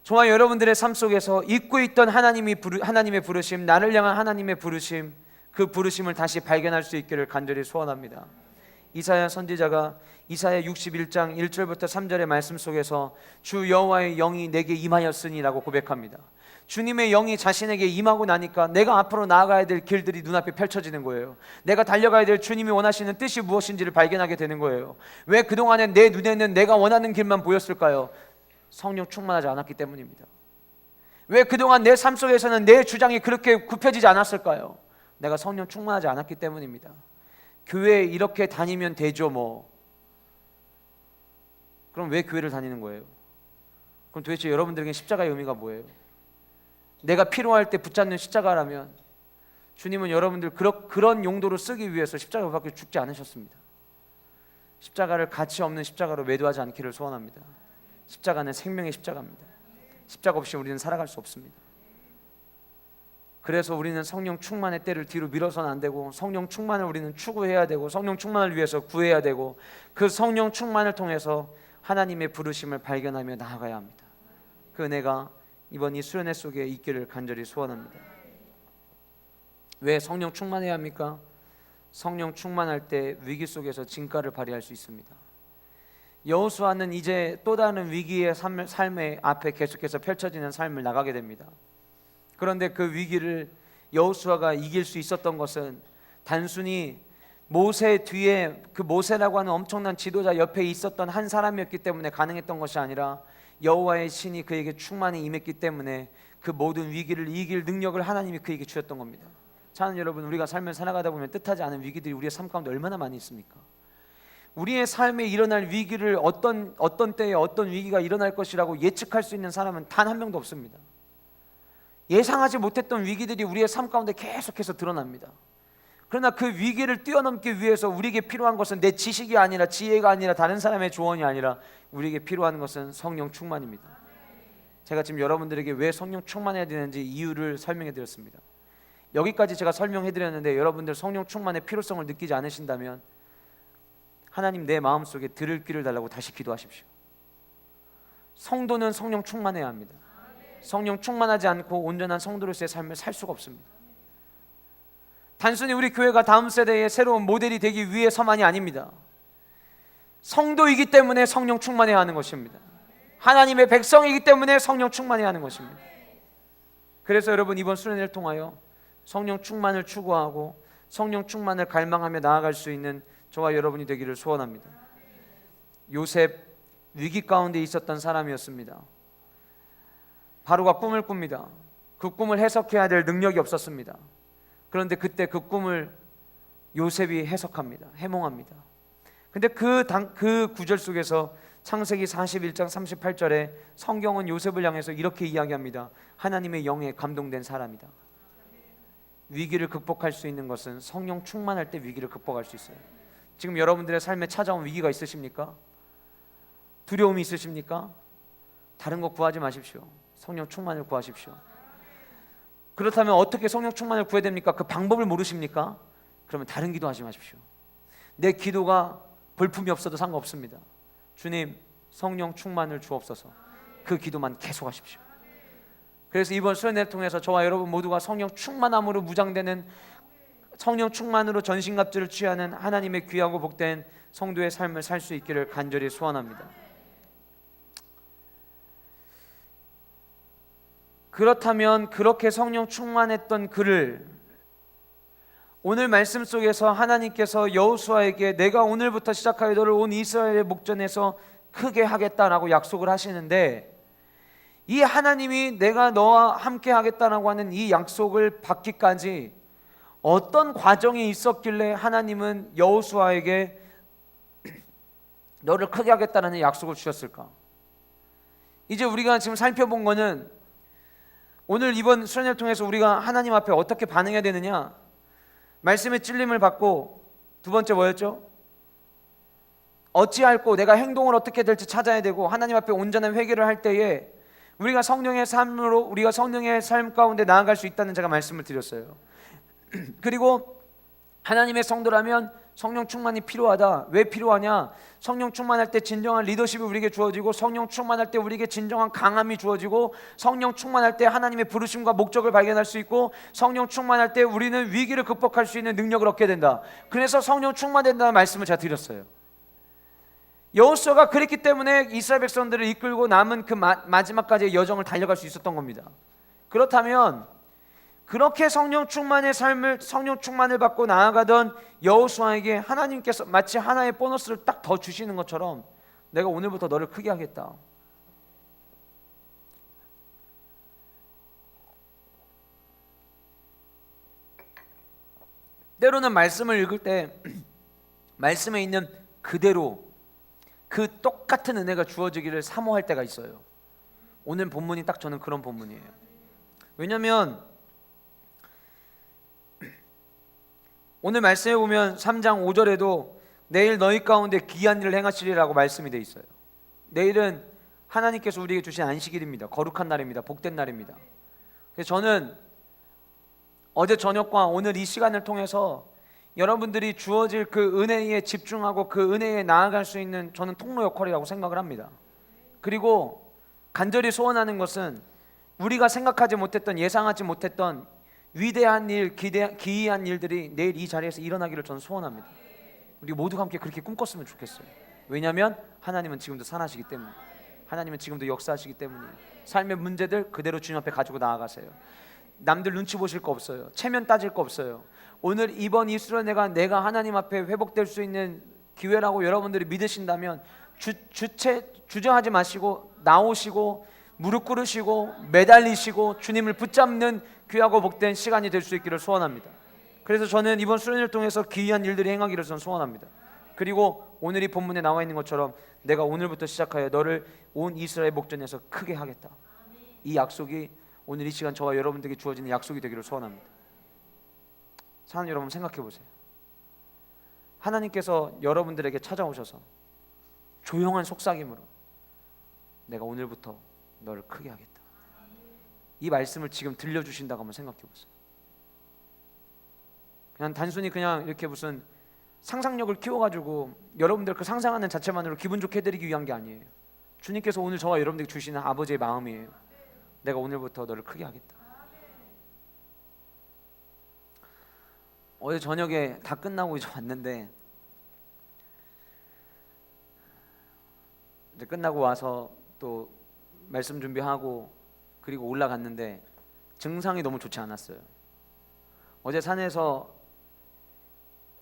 저와 여러분들의 삶 속에서 잊고 있던 하나님의 부르심, 나를 향한 하나님의 부르심, 그 부르심을 다시 발견할 수 있기를 간절히 소원합니다. 이사야 선지자가 이사야 61장 1절부터 3절의 말씀 속에서 주 여호와의 영이 내게 임하였으니라고 고백합니다. 주님의 영이 자신에게 임하고 나니까 내가 앞으로 나아가야 될 길들이 눈앞에 펼쳐지는 거예요. 내가 달려가야 될 주님이 원하시는 뜻이 무엇인지를 발견하게 되는 거예요. 왜 그동안에 내 눈에는 내가 원하는 길만 보였을까요? 성령 충만하지 않았기 때문입니다. 왜 그동안 내 삶 속에서는 내 주장이 그렇게 굽혀지지 않았을까요? 내가 성령 충만하지 않았기 때문입니다. 교회에 이렇게 다니면 되죠 뭐. 그럼 왜 교회를 다니는 거예요? 그럼 도대체 여러분들에게 십자가의 의미가 뭐예요? 내가 필요할 때 붙잡는 십자가라면 주님은 여러분들 그런 용도로 쓰기 위해서 십자가 밖에 죽지 않으셨습니다. 십자가를 가치 없는 십자가로 매도하지 않기를 소원합니다. 십자가는 생명의 십자가입니다. 십자가 없이 우리는 살아갈 수 없습니다. 그래서 우리는 성령 충만의 때를 뒤로 미뤄서는 안 되고, 성령 충만을 우리는 추구해야 되고, 성령 충만을 위해서 구해야 되고, 그 성령 충만을 통해서 하나님의 부르심을 발견하며 나아가야 합니다. 그 은혜가 이번 이 수련회 속에 있기를 간절히 소원합니다. 왜 성령 충만해야 합니까? 성령 충만할 때 위기 속에서 진가를 발휘할 수 있습니다. 여호수아는 이제 또 다른 위기의 삶의 앞에 계속해서 펼쳐지는 삶을 나가게 됩니다. 그런데 그 위기를 여호수아가 이길 수 있었던 것은 단순히 모세 뒤에 그 모세라고 하는 엄청난 지도자 옆에 있었던 한 사람이었기 때문에 가능했던 것이 아니라 여호와의 신이 그에게 충만히 임했기 때문에 그 모든 위기를 이길 능력을 하나님이 그에게 주셨던 겁니다. 사랑하는 여러분, 우리가 삶을 살아가다 보면 뜻하지 않은 위기들이 우리의 삶 가운데 얼마나 많이 있습니까? 우리의 삶에 일어날 위기를 어떤 때에 어떤 위기가 일어날 것이라고 예측할 수 있는 사람은 단 한 명도 없습니다. 예상하지 못했던 위기들이 우리의 삶 가운데 계속해서 드러납니다. 그러나 그 위기를 뛰어넘기 위해서 우리에게 필요한 것은 내 지식이 아니라, 지혜가 아니라, 다른 사람의 조언이 아니라 우리에게 필요한 것은 성령 충만입니다. 제가 지금 여러분들에게 왜 성령 충만해야 되는지 이유를 설명해 드렸습니다. 여기까지 제가 설명해 드렸는데 여러분들 성령 충만의 필요성을 느끼지 않으신다면 하나님 내 마음속에 들을 귀를 달라고 다시 기도하십시오. 성도는 성령 충만해야 합니다. 성령 충만하지 않고 온전한 성도로서의 삶을 살 수가 없습니다. 단순히 우리 교회가 다음 세대의 새로운 모델이 되기 위해서만이 아닙니다. 성도이기 때문에 성령 충만해야 하는 것입니다. 하나님의 백성이기 때문에 성령 충만해야 하는 것입니다. 그래서 여러분, 이번 수련회를 통하여 성령 충만을 추구하고 성령 충만을 갈망하며 나아갈 수 있는 저와 여러분이 되기를 소원합니다. 요셉 위기 가운데 있었던 사람이었습니다. 바로가 꿈을 꿉니다. 그 꿈을 해석해야 될 능력이 없었습니다. 그런데 그때 그 꿈을 요셉이 해석합니다. 해몽합니다. 근데 그 구절 속에서 창세기 41장 38절에 성경은 요셉을 향해서 이렇게 이야기합니다. 하나님의 영에 감동된 사람이다. 위기를 극복할 수 있는 것은 성령 충만할 때 위기를 극복할 수 있어요. 지금 여러분들의 삶에 찾아온 위기가 있으십니까? 두려움이 있으십니까? 다른 거 구하지 마십시오. 성령 충만을 구하십시오. 그렇다면 어떻게 성령 충만을 구해야 됩니까? 그 방법을 모르십니까? 그러면 다른 기도하지 마십시오. 내 기도가 볼품이 없어도 상관없습니다. 주님, 성령 충만을 주옵소서. 그 기도만 계속하십시오. 그래서 이번 수련회를 통해서 저와 여러분 모두가 성령 충만함으로 무장되는, 성령 충만으로 전신갑주를 취하는 하나님의 귀하고 복된 성도의 삶을 살 수 있기를 간절히 소원합니다. 그렇다면 그렇게 성령 충만했던 그를 오늘 말씀 속에서 하나님께서 여호수아에게 내가 오늘부터 시작하여 너를 온 이스라엘의 목전에서 크게 하겠다라고 약속을 하시는데, 이 하나님이 내가 너와 함께 하겠다라고 하는 이 약속을 받기까지 어떤 과정이 있었길래 하나님은 여호수아에게 너를 크게 하겠다라는 약속을 주셨을까? 이제 우리가 지금 살펴본 거는 오늘 이번 수련회를 통해서 우리가 하나님 앞에 어떻게 반응해야 되느냐, 말씀의 찔림을 받고, 두 번째 뭐였죠? 어찌할꼬, 내가 행동을 어떻게 될지 찾아야 되고, 하나님 앞에 온전한 회개를 할 때에 우리가 성령의 삶으로, 우리가 성령의 삶 가운데 나아갈 수 있다는 제가 말씀을 드렸어요. 그리고 하나님의 성도라면 성령 충만이 필요하다. 왜 필요하냐? 성령 충만할 때 진정한 리더십이 우리에게 주어지고, 성령 충만할 때 우리에게 진정한 강함이 주어지고, 성령 충만할 때 하나님의 부르심과 목적을 발견할 수 있고, 성령 충만할 때 우리는 위기를 극복할 수 있는 능력을 얻게 된다. 그래서 성령 충만된다는 말씀을 제가 드렸어요. 여호수아가 그랬기 때문에 이스라엘 백성들을 이끌고 남은 그 마지막까지의 여정을 달려갈 수 있었던 겁니다. 그렇다면 그렇게 성령 충만의 삶을, 성령 충만을 받고 나아가던 여호수아에게 하나님께서 마치 하나의 보너스를 딱 더 주시는 것처럼 내가 오늘부터 너를 크게 하겠다. 때로는 말씀을 읽을 때 말씀에 있는 그대로 그 똑같은 은혜가 주어지기를 사모할 때가 있어요. 오늘 본문이 딱 저는 그런 본문이에요. 왜냐하면 오늘 말씀에 보면 3장 5절에도 내일 너희 가운데 기이한 일을 행하시리라고 말씀이 되어 있어요. 내일은 하나님께서 우리에게 주신 안식일입니다. 거룩한 날입니다. 복된 날입니다. 그래서 저는 어제 저녁과 오늘 이 시간을 통해서 여러분들이 주어질 그 은혜에 집중하고 그 은혜에 나아갈 수 있는 저는 통로 역할이라고 생각을 합니다. 그리고 간절히 소원하는 것은 우리가 생각하지 못했던, 예상하지 못했던 위대한 일, 기이한 일들이 내일 이 자리에서 일어나기를 저는 소원합니다. 우리 모두가 함께 그렇게 꿈꿨으면 좋겠어요. 왜냐하면 하나님은 지금도 살아시기 때문에, 하나님은 지금도 역사하시기 때문에. 삶의 문제들 그대로 주님 앞에 가지고 나아가세요. 남들 눈치 보실 거 없어요. 체면 따질 거 없어요. 오늘 이번 이 수련회가 내가 하나님 앞에 회복될 수 있는 기회라고 여러분들이 믿으신다면 주저하지 마시고 나오시고 무릎 꿇으시고 매달리시고 주님을 붙잡는 귀하고 복된 시간이 될 수 있기를 소원합니다. 그래서 저는 이번 수련회를 통해서 기이한 일들이 행하기를 저는 소원합니다. 그리고 오늘 이 본문에 나와 있는 것처럼 내가 오늘부터 시작하여 너를 온 이스라엘 목전에서 크게 하겠다. 이 약속이 오늘 이 시간 저와 여러분들에게 주어지는 약속이 되기를 소원합니다. 사랑하는 여러분, 생각해 보세요. 하나님께서 여러분들에게 찾아오셔서 조용한 속삭임으로 내가 오늘부터 너를 크게 하겠다. 이 말씀을 지금 들려주신다고 한번 생각해 보세요. 그냥 단순히 그냥 이렇게 무슨 상상력을 키워가지고 여러분들 그 상상하는 자체만으로 기분 좋게 해드리기 위한 게 아니에요. 주님께서 오늘 저와 여러분들에게 주시는 아버지의 마음이에요. 내가 오늘부터 너를 크게 하겠다. 어제 저녁에 다 끝나고 이제 왔는데, 이제 끝나고 와서 또 말씀 준비하고 그리고 올라갔는데 증상이 너무 좋지 않았어요. 어제 산에서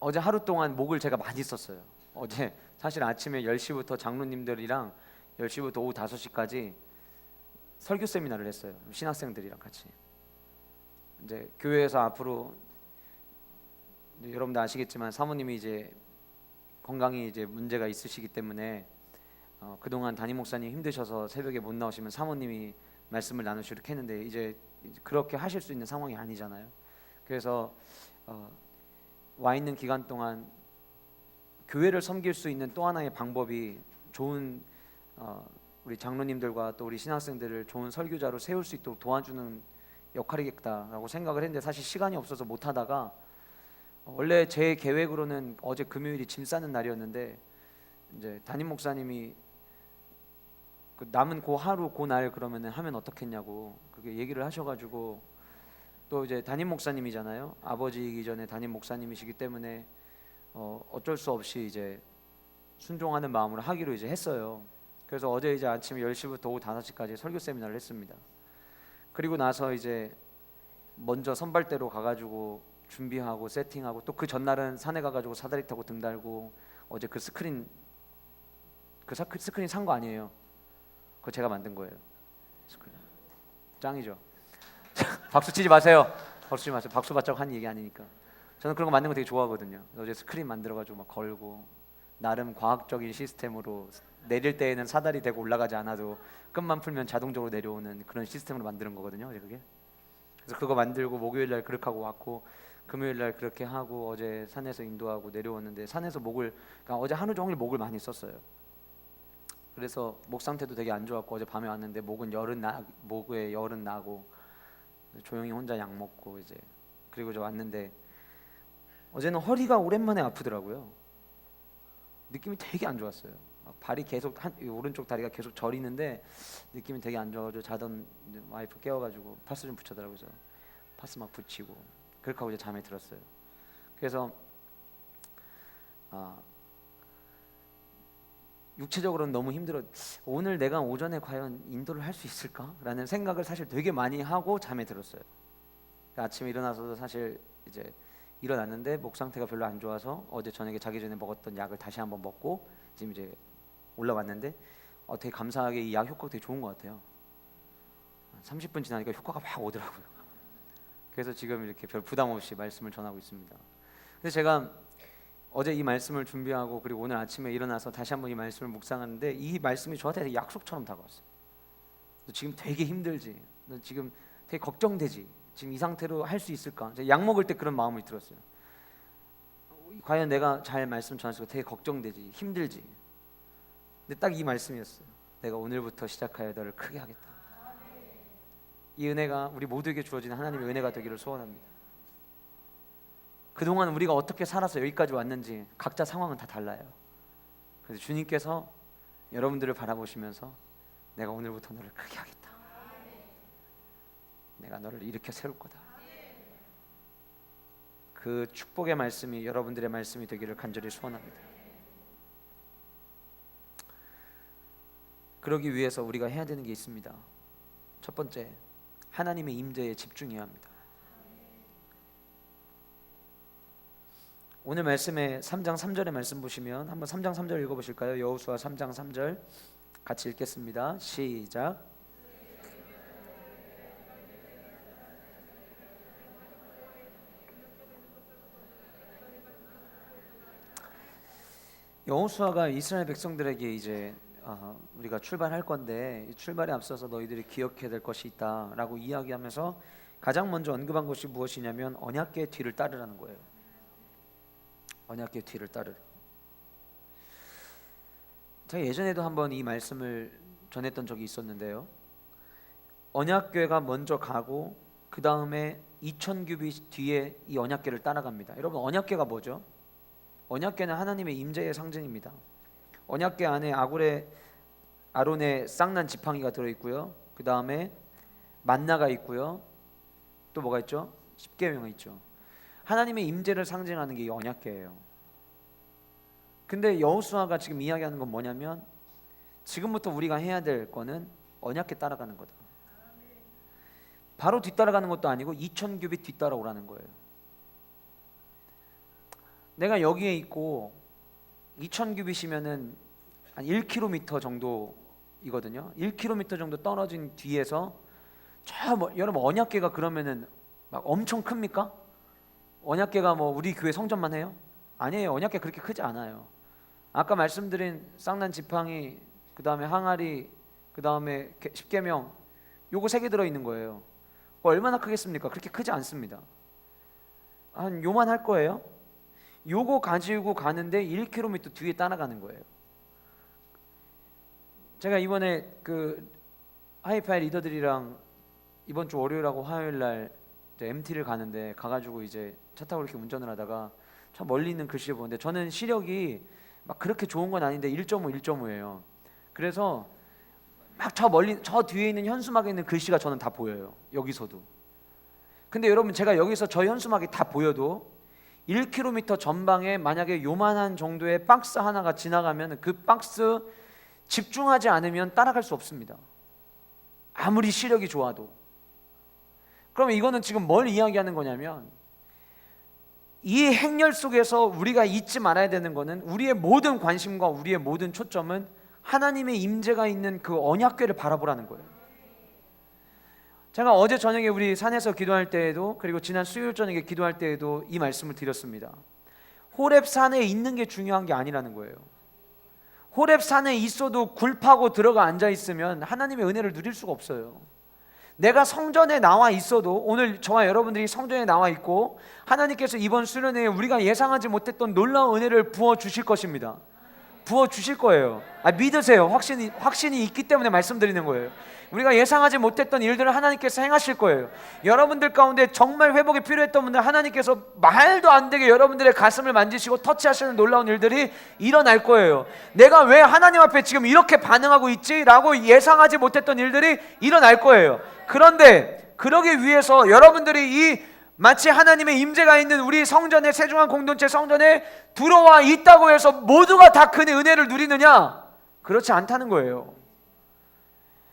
어제 하루 동안 목을 제가 많이 썼어요. 어제 사실 아침에 10시부터 장로님들이랑 10시부터 오후 5시까지 설교 세미나를 했어요. 신학생들이랑 같이. 이제 교회에서 앞으로 여러분도 아시겠지만 사모님이 이제 건강이 이제 문제가 있으시기 때문에 그동안 담임 목사님 힘드셔서 새벽에 못 나오시면 사모님이 말씀을 나누시고 이렇게 했는데 이제 그렇게 하실 수 있는 상황이 아니잖아요. 그래서 와 있는 기간 동안 교회를 섬길 수 있는 또 하나의 방법이 좋은 우리 장로님들과 또 우리 신학생들을 좋은 설교자로 세울 수 있도록 도와주는 역할이겠다라고 생각을 했는데 사실 시간이 없어서 못 하다가 원래 제 계획으로는 어제 금요일이 짐 싸는 날이었는데 이제 담임 목사님이 그 남은 그 하루 그 날 그러면은 하면 어떻겠냐고 그렇게 얘기를 하셔가지고 또 이제 담임 목사님이잖아요. 아버지이기 전에 담임 목사님이시기 때문에 어쩔 수 없이 이제 순종하는 마음으로 하기로 이제 했어요. 그래서 어제 이제 아침 10시부터 오후 5시까지 설교 세미나를 했습니다. 그리고 나서 이제 먼저 선발대로 가가지고 준비하고 세팅하고 또 그 전날은 산에 가가지고 사다리 타고 등 달고 어제 그 스크린 산 거 아니에요. 그거 제가 만든 거예요. 스크린 짱이죠. 박수 치지 마세요. 박수 치지 마세요. 박수 받자고 한 얘기 아니니까. 저는 그런 거 만드는 거 되게 좋아하거든요. 어제 스크린 만들어가지고 막 걸고 나름 과학적인 시스템으로 내릴 때에는 사다리 대고 올라가지 않아도 끈만 풀면 자동적으로 내려오는 그런 시스템으로 만드는 거거든요. 어제 그게. 그래서 그거 만들고 목요일 날 그렇게 하고 왔고 금요일 날 그렇게 하고 어제 산에서 인도하고 내려왔는데 산에서 그러니까 어제 하루 종일 목을 많이 썼어요. 그래서 목 상태도 되게 안 좋았고 어제 밤에 왔는데 목에 열은 나고 조용히 혼자 약 먹고 이제 그리고 저 왔는데 어제는 허리가 오랜만에 아프더라고요. 느낌이 되게 안 좋았어요. 발이 계속 오른쪽 다리가 계속 저리는데 느낌이 되게 안 좋아가지고 자던 와이프 깨워가지고 파스 좀 붙여달라고 해서 파스 막 붙이고 그렇게 하고 이제 잠에 들었어요. 그래서 육체적으로는 너무 힘들어. 오늘 내가 오전에 과연 인도를 할 수 있을까라는 생각을 사실 되게 많이 하고 잠에 들었어요. 그러니까 아침에 일어나서도 사실 이제 일어났는데 목 상태가 별로 안 좋아서 어제 저녁에 자기 전에 먹었던 약을 다시 한번 먹고 지금 이제 올라왔는데 되게 감사하게 이 약 효과가 되게 좋은 것 같아요. 30분 지나니까 효과가 막 오더라고요. 그래서 지금 이렇게 별 부담 없이 말씀을 전하고 있습니다. 근데 제가 어제 이 말씀을 준비하고 그리고 오늘 아침에 일어나서 다시 한번 이 말씀을 묵상하는데 이 말씀이 저한테 약속처럼 다가왔어요. 너 지금 되게 힘들지? 너 지금 되게 걱정되지? 지금 이 상태로 할 수 있을까? 제가 약 먹을 때 그런 마음이 들었어요. 과연 내가 잘 말씀 전할 수 있을까? 되게 걱정되지? 힘들지? 근데 딱 이 말씀이었어요. 내가 오늘부터 시작하여 너를 크게 하겠다. 이 은혜가 우리 모두에게 주어지는 하나님의 은혜가 되기를 소원합니다. 그동안 우리가 어떻게 살아서 여기까지 왔는지 각자 상황은 다 달라요. 그래서 주님께서 여러분들을 바라보시면서 내가 오늘부터 너를 크게 하겠다. 내가 너를 일으켜 세울 거다. 그 축복의 말씀이 여러분들의 말씀이 되기를 간절히 소원합니다. 그러기 위해서 우리가 해야 되는 게 있습니다. 첫 번째, 하나님의 임재에 집중해야 합니다. 오늘 말씀에 3장 3절의 말씀 보시면 한번 3장 3절 읽어보실까요? 여호수아 3장 3절 같이 읽겠습니다. 시작. 여호수아가 이스라엘 백성들에게 이제 우리가 출발할 건데 이 출발에 앞서서 너희들이 기억해야 될 것이 있다라고 이야기하면서 가장 먼저 언급한 것이 무엇이냐면 언약궤의 뒤를 따르라는 거예요. 언약궤의 뒤를 따르라. 제가 예전에도 한번 이 말씀을 전했던 적이 있었는데요. 언약궤가 먼저 가고 그 다음에 2000규빗 뒤에 이 언약궤를 따라갑니다. 여러분 언약궤가 뭐죠? 언약궤는 하나님의 임재의 상징입니다. 언약궤 안에 아론의 쌍난 지팡이가 들어있고요. 그 다음에 만나가 있고요. 또 뭐가 있죠? 십계명이 있죠. 하나님의 임재를 상징하는 게 이 언약궤예요. 근데 여호수아가 지금 이야기하는 건 뭐냐면 지금부터 우리가 해야 될 거는 언약궤 따라가는 거다. 바로 뒤따라가는 것도 아니고 2000규빗 뒤따라오라는 거예요. 내가 여기에 있고 2000규빗이면은 한 1km 정도이거든요. 1km 정도 떨어진 뒤에서 여러분 언약궤가 그러면은 막 엄청 큽니까? 언약궤가 뭐 우리 교회 성전만 해요? 아니에요. 언약궤 그렇게 크지 않아요. 아까 말씀드린 쌍난 지팡이, 그 다음에 항아리, 그 다음에 십계명, 요거 3개 들어있는 거예요. 얼마나 크겠습니까? 그렇게 크지 않습니다. 한 요만 할 거예요. 요거 가지고 가는데 1km 뒤에 따라가는 거예요. 제가 이번에 그 하이파이 리더들이랑 이번 주 월요일하고 화요일날 MT를 가는데 가가지고 이제 차 타고 이렇게 운전을 하다가 참 멀리 있는 글씨를 보는데 저는 시력이 막 그렇게 좋은 건 아닌데 1.5예요. 그래서 막 저 뒤에 있는 현수막에 있는 글씨가 저는 다 보여요. 여기서도. 근데 여러분 제가 여기서 저 현수막이 다 보여도 1km 전방에 만약에 요만한 정도의 박스 하나가 지나가면 그 박스 집중하지 않으면 따라갈 수 없습니다. 아무리 시력이 좋아도. 그러면 이거는 지금 뭘 이야기하는 거냐면 이 행렬 속에서 우리가 잊지 말아야 되는 거는 우리의 모든 관심과 우리의 모든 초점은 하나님의 임재가 있는 그 언약궤를 바라보라는 거예요. 제가 어제 저녁에 우리 산에서 기도할 때에도 그리고 지난 수요일 저녁에 기도할 때에도 이 말씀을 드렸습니다. 호렙 산에 있는 게 중요한 게 아니라는 거예요. 호렙 산에 있어도 굴파고 들어가 앉아 있으면 하나님의 은혜를 누릴 수가 없어요. 내가 성전에 나와 있어도 오늘 저와 여러분들이 성전에 나와 있고 하나님께서 이번 수련회에 우리가 예상하지 못했던 놀라운 은혜를 부어 주실 것입니다. 부어 주실 거예요. 믿으세요. 확신이 있기 때문에 말씀드리는 거예요. 우리가 예상하지 못했던 일들을 하나님께서 행하실 거예요. 여러분들 가운데 정말 회복이 필요했던 분들 하나님께서 말도 안 되게 여러분들의 가슴을 만지시고 터치하시는 놀라운 일들이 일어날 거예요. 내가 왜 하나님 앞에 지금 이렇게 반응하고 있지? 라고 예상하지 못했던 일들이 일어날 거예요. 그런데 그러기 위해서 여러분들이 이 마치 하나님의 임재가 있는 우리 성전에 세중한 공동체 성전에 들어와 있다고 해서 모두가 다 그 은혜를 누리느냐? 그렇지 않다는 거예요.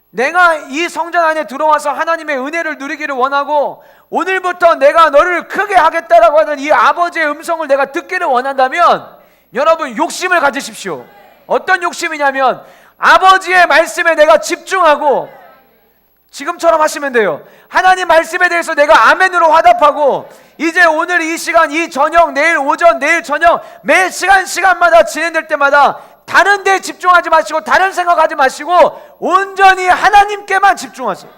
내가 이 성전 안에 들어와서 하나님의 은혜를 누리기를 원하고 오늘부터 내가 너를 크게 하겠다라고 하는 이 아버지의 음성을 내가 듣기를 원한다면 여러분 욕심을 가지십시오. 어떤 욕심이냐면 아버지의 말씀에 내가 집중하고 지금처럼 하시면 돼요. 하나님 말씀에 대해서 내가 아멘으로 화답하고, 이제 오늘 이 시간, 이 저녁, 내일 오전, 내일 저녁, 매 시간마다 진행될 때마다 다른 데에 집중하지 마시고, 다른 생각하지 마시고 온전히 하나님께만 집중하세요.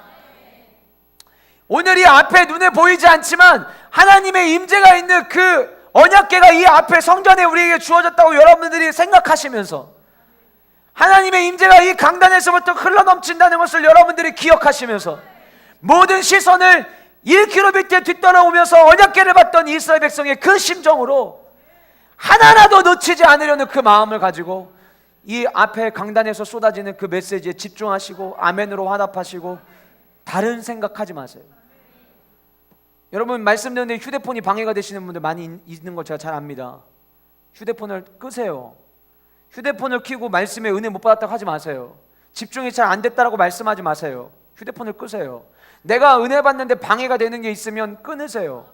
오늘 이 앞에 눈에 보이지 않지만 하나님의 임재가 있는 그 언약궤가 이 앞에 성전에 우리에게 주어졌다고 여러분들이 생각하시면서, 하나님의 임재가 이 강단에서부터 흘러넘친다는 것을 여러분들이 기억하시면서, 모든 시선을 1km 뒤따라오면서 언약궤를 봤던 이스라엘 백성의 그 심정으로 하나라도 놓치지 않으려는 그 마음을 가지고 이 앞에 강단에서 쏟아지는 그 메시지에 집중하시고 아멘으로 화답하시고 다른 생각하지 마세요. 여러분, 말씀 듣는데 휴대폰이 방해가 되시는 분들 많이 있는 걸 제가 잘 압니다. 휴대폰을 끄세요. 휴대폰을 켜고 말씀에 은혜 못 받았다고 하지 마세요. 집중이 잘 안 됐다라고 말씀하지 마세요. 휴대폰을 끄세요. 내가 은혜 받는데 방해가 되는 게 있으면 끊으세요.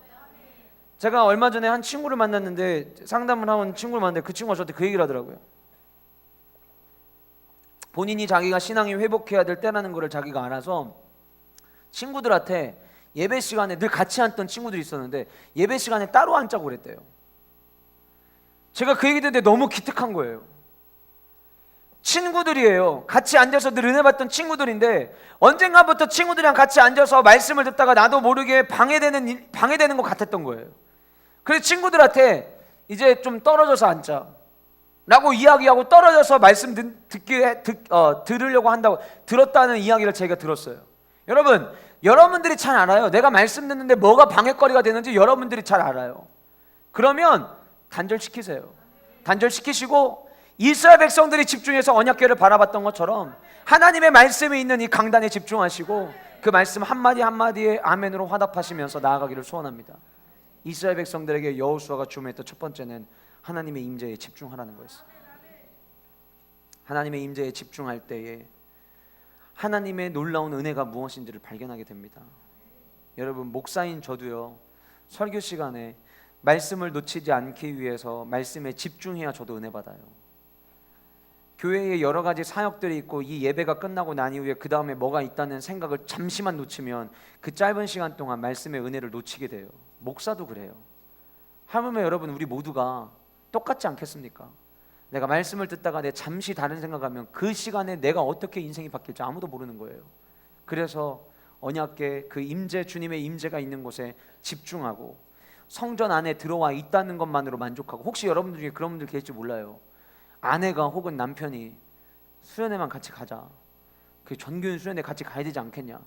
제가 얼마 전에 한 친구를 만났는데, 상담을 하는 친구를 만났는데 그 친구가 저한테 그 얘기를 하더라고요. 본인이 자기가 신앙이 회복해야 될 때라는 것을 자기가 알아서 친구들한테 예배 시간에 늘 같이 앉던 친구들이 있었는데 예배 시간에 따로 앉자고 그랬대요. 제가 그 얘기 듣는데 너무 기특한 거예요. 친구들이에요. 같이 앉아서 늘 은혜 받던 친구들인데 언젠가부터 친구들이랑 같이 앉아서 말씀을 듣다가 나도 모르게 방해되는 것 같았던 거예요. 그래서 친구들한테 이제 좀 떨어져서 앉자 라고 이야기하고 떨어져서 말씀 들으려고 한다고 들었다는 이야기를 제가 들었어요. 여러분들이 잘 알아요. 내가 말씀 듣는데 뭐가 방해거리가 되는지 여러분들이 잘 알아요. 그러면 단절시키세요. 단절시키시고 이스라엘 백성들이 집중해서 언약궤를 바라봤던 것처럼 하나님의 말씀이 있는 이 강단에 집중하시고 그 말씀 한마디 한마디에 아멘으로 화답하시면서 나아가기를 소원합니다. 이스라엘 백성들에게 여호수아가 주문했던 첫 번째는 하나님의 임재에 집중하라는 거였어요. 하나님의 임재에 집중할 때에 하나님의 놀라운 은혜가 무엇인지를 발견하게 됩니다. 여러분, 목사인 저도요, 설교 시간에 말씀을 놓치지 않기 위해서 말씀에 집중해야 저도 은혜 받아요. 교회에 여러 가지 사역들이 있고 이 예배가 끝나고 난 이후에 그 다음에 뭐가 있다는 생각을 잠시만 놓치면 그 짧은 시간 동안 말씀의 은혜를 놓치게 돼요. 목사도 그래요. 하물며 여러분, 우리 모두가 똑같지 않겠습니까? 내가 말씀을 듣다가 내 잠시 다른 생각하면 그 시간에 내가 어떻게 인생이 바뀔지 아무도 모르는 거예요. 그래서 언약궤 그 임재, 주님의 임재가 있는 곳에 집중하고 성전 안에 들어와 있다는 것만으로 만족하고, 혹시 여러분들 중에 그런 분들 계실지 몰라요. 아내가 혹은 남편이 수련회만 같이 가자, 그 전교인 수련회 같이 가야 되지 않겠냐,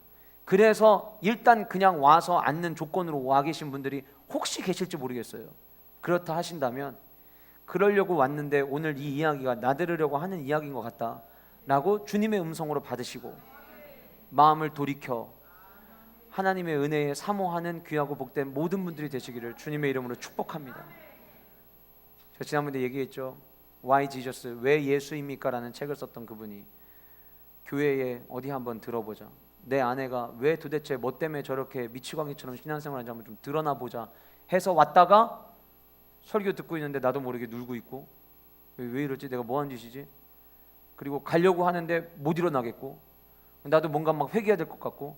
그래서 일단 그냥 와서 앉는 조건으로 와 계신 분들이 혹시 계실지 모르겠어요. 그렇다 하신다면 그러려고 왔는데 오늘 이 이야기가 나 들으려고 하는 이야기인 것 같다 라고 주님의 음성으로 받으시고 마음을 돌이켜 하나님의 은혜에 사모하는 귀하고 복된 모든 분들이 되시기를 주님의 이름으로 축복합니다. 제가 지난번에 얘기했죠. Why Jesus? 왜 예수입니까? 라는 책을 썼던 그분이 교회에 어디 한번 들어보자, 내 아내가 왜 도대체 뭐 때문에 저렇게 미치광이처럼 신앙생활하는지 한번 좀 드러나 보자 해서 왔다가 설교 듣고 있는데 나도 모르게 눌고 있고, 왜 이러지? 내가 뭐 한 짓이지? 그리고 가려고 하는데 못 일어나겠고, 나도 뭔가 막 회개해야 될 것 같고,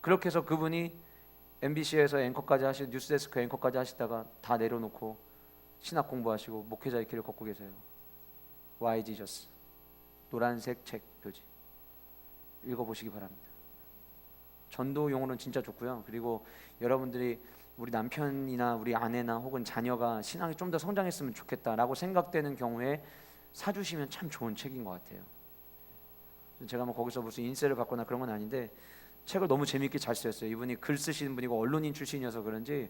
그렇게 해서 그분이 MBC에서 앵커까지 뉴스데스크 앵커까지 하시다가 다 내려놓고 신학 공부하시고 목회자의 길을 걷고 계세요. Why Jesus? 노란색 책 표지 읽어보시기 바랍니다. 전도 용어는 진짜 좋고요. 그리고 여러분들이 우리 남편이나 우리 아내나 혹은 자녀가 신앙이 좀 더 성장했으면 좋겠다라고 생각되는 경우에 사주시면 참 좋은 책인 것 같아요. 제가 뭐 거기서 무슨 인세를 받거나 그런 건 아닌데 책을 너무 재미있게 잘 쓰셨어요. 이분이 글 쓰시는 분이고 언론인 출신이어서 그런지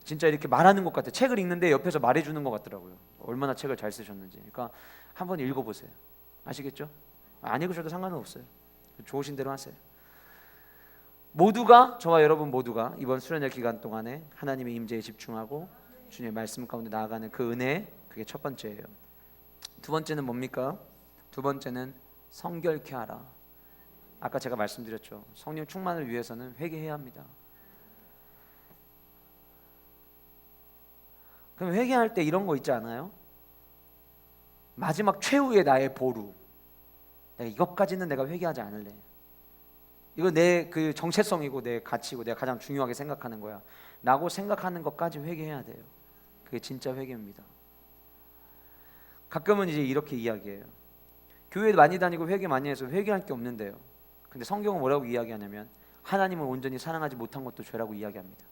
진짜 이렇게 말하는 것 같아요. 책을 읽는데 옆에서 말해주는 것 같더라고요. 얼마나 책을 잘 쓰셨는지. 그러니까 한번 읽어보세요. 아시겠죠? 안 읽으셔도 상관은 없어요. 좋으신 대로 하세요. 모두가, 저와 여러분 모두가 이번 수련회 기간 동안에 하나님의 임재에 집중하고 주님의 말씀 가운데 나아가는 그 은혜, 그게 첫 번째예요. 두 번째는 뭡니까? 두 번째는 성결케 하라. 아까 제가 말씀드렸죠. 성령 충만을 위해서는 회개해야 합니다. 그럼 회개할 때 이런 거 있지 않아요? 마지막 최후의 나의 보루, 내가 이것까지는 내가 회개하지 않을래. 이거 내 그 정체성이고 내 가치고 내가 가장 중요하게 생각하는 거야 라고 생각하는 것까지 회개해야 돼요. 그게 진짜 회개입니다. 가끔은 이제 이렇게 이야기해요. 교회 많이 다니고 회개 많이 해서 회개할 게 없는데요. 근데 성경은 뭐라고 이야기하냐면 하나님을 온전히 사랑하지 못한 것도 죄라고 이야기합니다.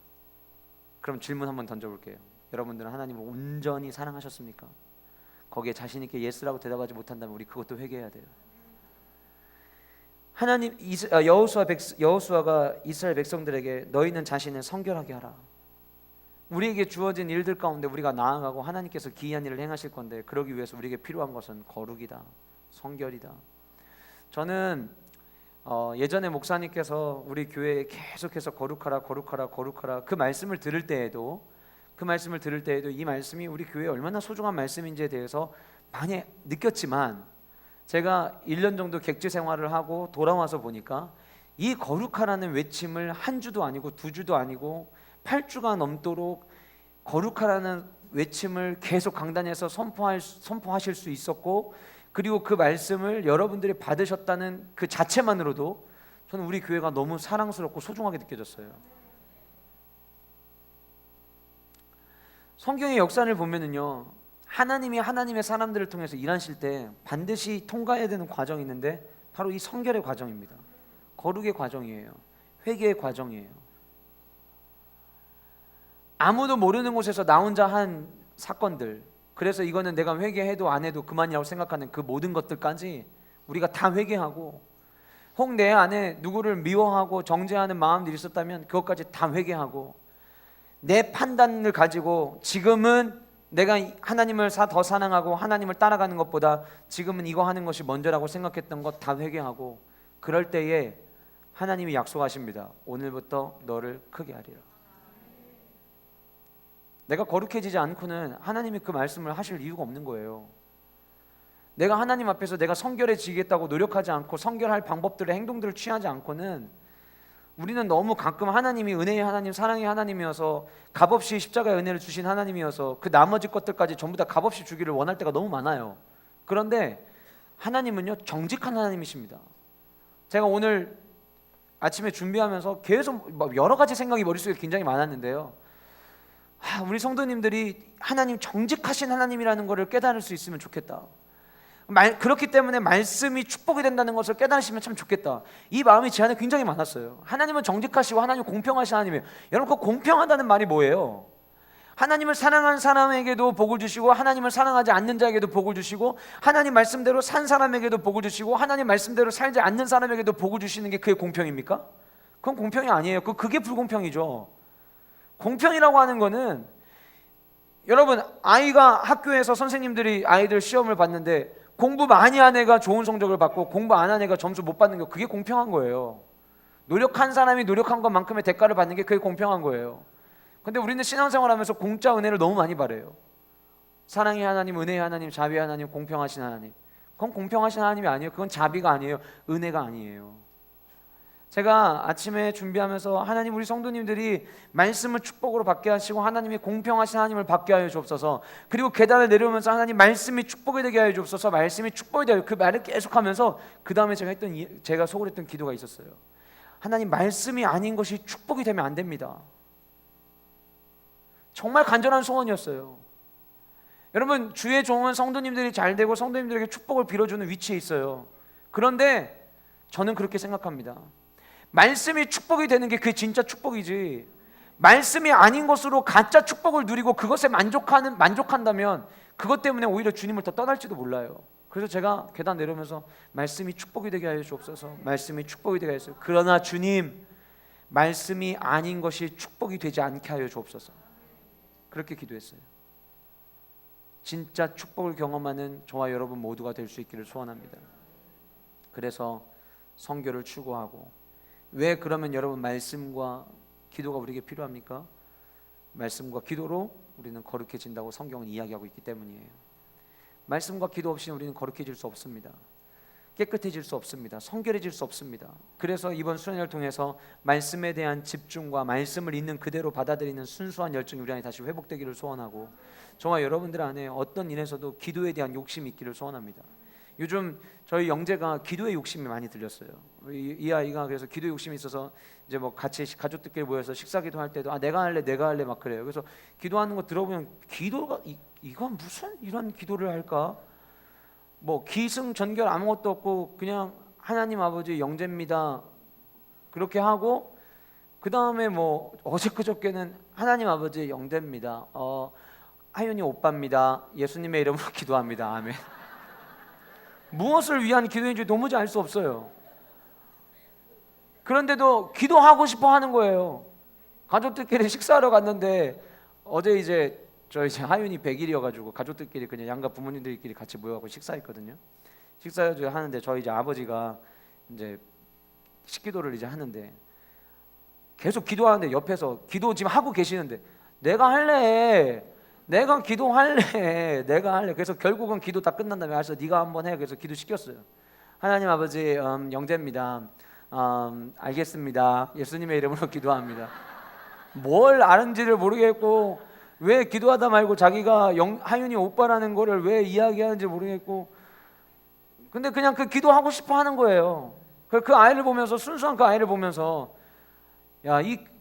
그럼 질문 한번 던져볼게요. 여러분들은 하나님을 온전히 사랑하셨습니까? 거기에 자신 있게 예스라고 대답하지 못한다면 우리 그것도 회개해야 돼요. 하나님 여호수아가 이스라엘 백성들에게 너희는 자신을 성결하게 하라. 우리에게 주어진 일들 가운데 우리가 나아가고 하나님께서 기이한 일을 행하실 건데 그러기 위해서 우리에게 필요한 것은 거룩이다, 성결이다. 저는 예전에 목사님께서 우리 교회에 계속해서 거룩하라 그 말씀을 들을 때에도 이 말씀이 우리 교회에 얼마나 소중한 말씀인지에 대해서 많이 느꼈지만 제가 1년 정도 객지 생활을 하고 돌아와서 보니까 이 거룩하라는 외침을 한 주도 아니고 두 주도 아니고 8주가 넘도록 거룩하라는 외침을 계속 강단에서 선포하실 수 있었고 그리고 그 말씀을 여러분들이 받으셨다는 그 자체만으로도 저는 우리 교회가 너무 사랑스럽고 소중하게 느껴졌어요. 성경의 역사를 보면은요, 하나님이 하나님의 사람들을 통해서 일하실 때 반드시 통과해야 되는 과정이 있는데 바로 이 성결의 과정입니다. 거룩의 과정이에요. 회개의 과정이에요. 아무도 모르는 곳에서 나 혼자 한 사건들, 그래서 이거는 내가 회개해도 안 해도 그만이라고 생각하는 그 모든 것들까지 우리가 다 회개하고, 혹 내 안에 누구를 미워하고 정죄하는 마음들이 있었다면 그것까지 다 회개하고, 내 판단을 가지고 지금은 내가 하나님을 더 사랑하고 하나님을 따라가는 것보다 지금은 이거 하는 것이 먼저라고 생각했던 것 다 회개하고, 그럴 때에 하나님이 약속하십니다. 오늘부터 너를 크게 하리라. 내가 거룩해지지 않고는 하나님이 그 말씀을 하실 이유가 없는 거예요. 내가 하나님 앞에서 내가 성결해지겠다고 노력하지 않고 성결할 방법들의 행동들을 취하지 않고는 우리는 너무 가끔 하나님이 은혜의 하나님, 사랑의 하나님이어서 값없이 십자가의 은혜를 주신 하나님이어서 그 나머지 것들까지 전부 다 값없이 주기를 원할 때가 너무 많아요. 그런데 하나님은요, 정직한 하나님이십니다. 제가 오늘 아침에 준비하면서 계속 여러 가지 생각이 머릿속에 굉장히 많았는데요, 우리 성도님들이 하나님 정직하신 하나님이라는 것을 깨달을 수 있으면 좋겠다. 그렇기 때문에 말씀이 축복이 된다는 것을 깨달으시면 참 좋겠다. 이 마음이 제 안에 굉장히 많았어요. 하나님은 정직하시고 하나님은 공평하신 하나님이에요. 여러분, 그 공평하다는 말이 뭐예요? 하나님을 사랑한 사람에게도 복을 주시고 하나님을 사랑하지 않는 자에게도 복을 주시고 하나님 말씀대로 산 사람에게도 복을 주시고 하나님 말씀대로 살지 않는 사람에게도 복을 주시는 게 그게 공평입니까? 그건 공평이 아니에요. 그게 불공평이죠. 공평이라고 하는 거는, 여러분, 아이가 학교에서 선생님들이 아이들 시험을 봤는데 공부 많이 한 애가 좋은 성적을 받고 공부 안 한 애가 점수 못 받는 게 그게 공평한 거예요. 노력한 사람이 노력한 것만큼의 대가를 받는 게 그게 공평한 거예요. 근데 우리는 신앙생활하면서 공짜 은혜를 너무 많이 바래요. 사랑의 하나님, 은혜의 하나님, 자비의 하나님, 공평하신 하나님. 그건 공평하신 하나님이 아니에요. 그건 자비가 아니에요. 은혜가 아니에요. 제가 아침에 준비하면서 하나님, 우리 성도님들이 말씀을 축복으로 받게 하시고 하나님이 공평하신 하나님을 받게 하여 주옵소서. 그리고 계단을 내려오면서 하나님 말씀이 축복이 되게 하여 주옵소서. 말씀이 축복이 되게, 그 말을 계속하면서 그 다음에 제가 속으로 했던 기도가 있었어요. 하나님, 말씀이 아닌 것이 축복이 되면 안 됩니다. 정말 간절한 소원이었어요. 여러분, 주의 종은 성도님들이 잘 되고 성도님들에게 축복을 빌어주는 위치에 있어요. 그런데 저는 그렇게 생각합니다. 말씀이 축복이 되는 게 그게 진짜 축복이지, 말씀이 아닌 것으로 가짜 축복을 누리고 그것에 만족한다면 그것 때문에 오히려 주님을 더 떠날지도 몰라요. 그래서 제가 계단 내려오면서 말씀이 축복이 되게 하여 주옵소서, 말씀이 축복이 되게 하여 주옵소서. 그러나 주님, 말씀이 아닌 것이 축복이 되지 않게 하여 주옵소서. 그렇게 기도했어요. 진짜 축복을 경험하는 저와 여러분 모두가 될 수 있기를 소원합니다. 그래서 성결을 추구하고, 왜 그러면 여러분 말씀과 기도가 우리에게 필요합니까? 말씀과 기도로 우리는 거룩해진다고 성경은 이야기하고 있기 때문이에요. 말씀과 기도 없이는 우리는 거룩해질 수 없습니다. 깨끗해질 수 없습니다. 성결해질 수 없습니다. 그래서 이번 수련회를 통해서 말씀에 대한 집중과 말씀을 있는 그대로 받아들이는 순수한 열정이 우리 안에 다시 회복되기를 소원하고, 저와 여러분들 안에 어떤 일에서도 기도에 대한 욕심이 있기를 소원합니다. 요즘 저희 영재가 기도의 욕심이 많이 들렸어요. 이 아이가 그래서 기도 욕심이 있어서 이제 뭐 같이 가족들끼리 모여서 식사 기도할 때도 내가 할래 막 그래요. 그래서 기도하는 거 들어보면 기도가 이건 무슨 이런 기도를 할까? 뭐 기승전결 아무것도 없고 그냥 하나님 아버지 영재입니다. 그렇게 하고 그 다음에 뭐 어제 그저께는 하나님 아버지 영재입니다. 하윤이 오빠입니다. 예수님의 이름으로 기도합니다. 아멘. 무엇을 위한 기도인지 도무지 알 수 없어요. 그런데도 기도하고 싶어 하는 거예요. 가족들끼리 식사하러 갔는데 어제 이제 하윤이 100일이어가지고 가족들끼리 그냥 양가 부모님들끼리 같이 모여갖고 식사했거든요. 식사를 하는데 저희 이제 아버지가 이제 식기도를 이제 하는데 계속 기도하는데 옆에서 기도 지금 하고 계시는데 내가 할래. 그래서 결국은 기도 다 끝난 다음에 알았어 네가 한번 해. 그래서 기도 시켰어요. 하나님 아버지 영재입니다. 알겠습니다. 예수님의 이름으로 기도합니다. 뭘 아는지를 모르겠고 왜 기도하다 말고 자기가 하윤이 오빠라는 거를 왜 이야기하는지 모르겠고 근데 그냥 그 기도하고 싶어 하는 거예요. 그 아이를 보면서 순수한 그 아이를 보면서 야, 이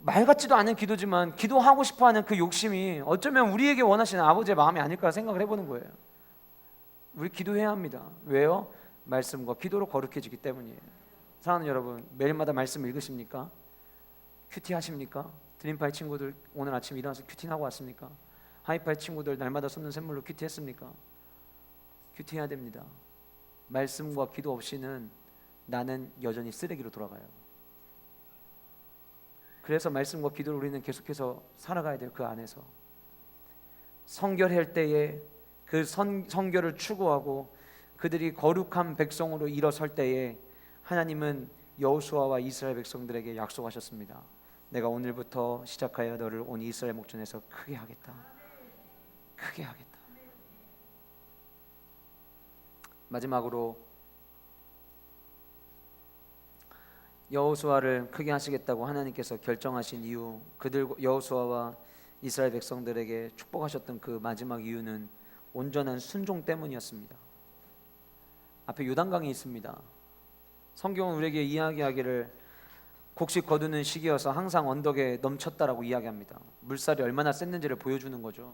말 같지도 않은 기도지만 기도하고 싶어하는 그 욕심이 어쩌면 우리에게 원하시는 아버지의 마음이 아닐까 생각을 해보는 거예요. 우리 기도해야 합니다. 왜요? 말씀과 기도로 거룩해지기 때문이에요. 사랑하는 여러분, 매일마다 말씀 읽으십니까? 큐티 하십니까? 드림파이 친구들 오늘 아침 일어나서 큐티하고 왔습니까? 하이파이 친구들 날마다 쏟는 샘물로 큐티 했습니까? 큐티해야 됩니다. 말씀과 기도 없이는 나는 여전히 쓰레기로 돌아가요. 그래서 말씀과 기도를 우리는 계속해서 살아가야 돼요. 그 안에서 성결할 때에 그 성결을 추구하고 그들이 거룩한 백성으로 일어설 때에 하나님은 여호수아와 이스라엘 백성들에게 약속하셨습니다. 내가 오늘부터 시작하여 너를 온 이스라엘 목전에서 크게 하겠다. 크게 하겠다. 마지막으로 여호수아를 크게 하시겠다고 하나님께서 결정하신 이유, 여호수아와 이스라엘 백성들에게 축복하셨던 그 마지막 이유는 온전한 순종 때문이었습니다. 앞에 요단강이 있습니다. 성경은 우리에게 이야기하기를 곡식 거두는 시기여서 항상 언덕에 넘쳤다라고 이야기합니다. 물살이 얼마나 셌는지를 보여주는 거죠.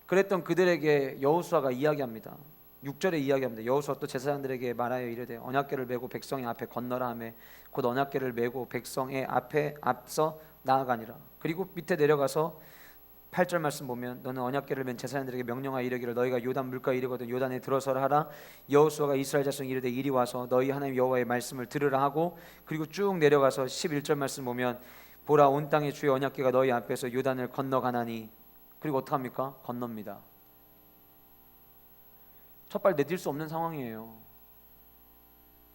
그랬던 그들에게 여호수아가 이야기합니다. 6절에 이야기합니다. 여호수아 또 제사장들에게 말하여 이르되 언약궤를 메고 백성의 앞에 건너라 하매 곧 언약궤를 메고 백성의 앞에 앞서 나아가니라. 그리고 밑에 내려가서 8절 말씀 보면 너는 언약궤를 맨 제사장들에게 명령하여 이르기를 너희가 요단 물가에 이르거든 요단에 들어서라 하라. 여호수아가 이스라엘 자손 이르되 이리 와서 너희 하나님 여호와의 말씀을 들으라 하고 그리고 쭉 내려가서 11절 말씀 보면 보라 온 땅의 주의 언약궤가 너희 앞에서 요단을 건너가나니 그리고 어떡합니까? 건넙니다. 첫발 내딜 수 없는 상황이에요.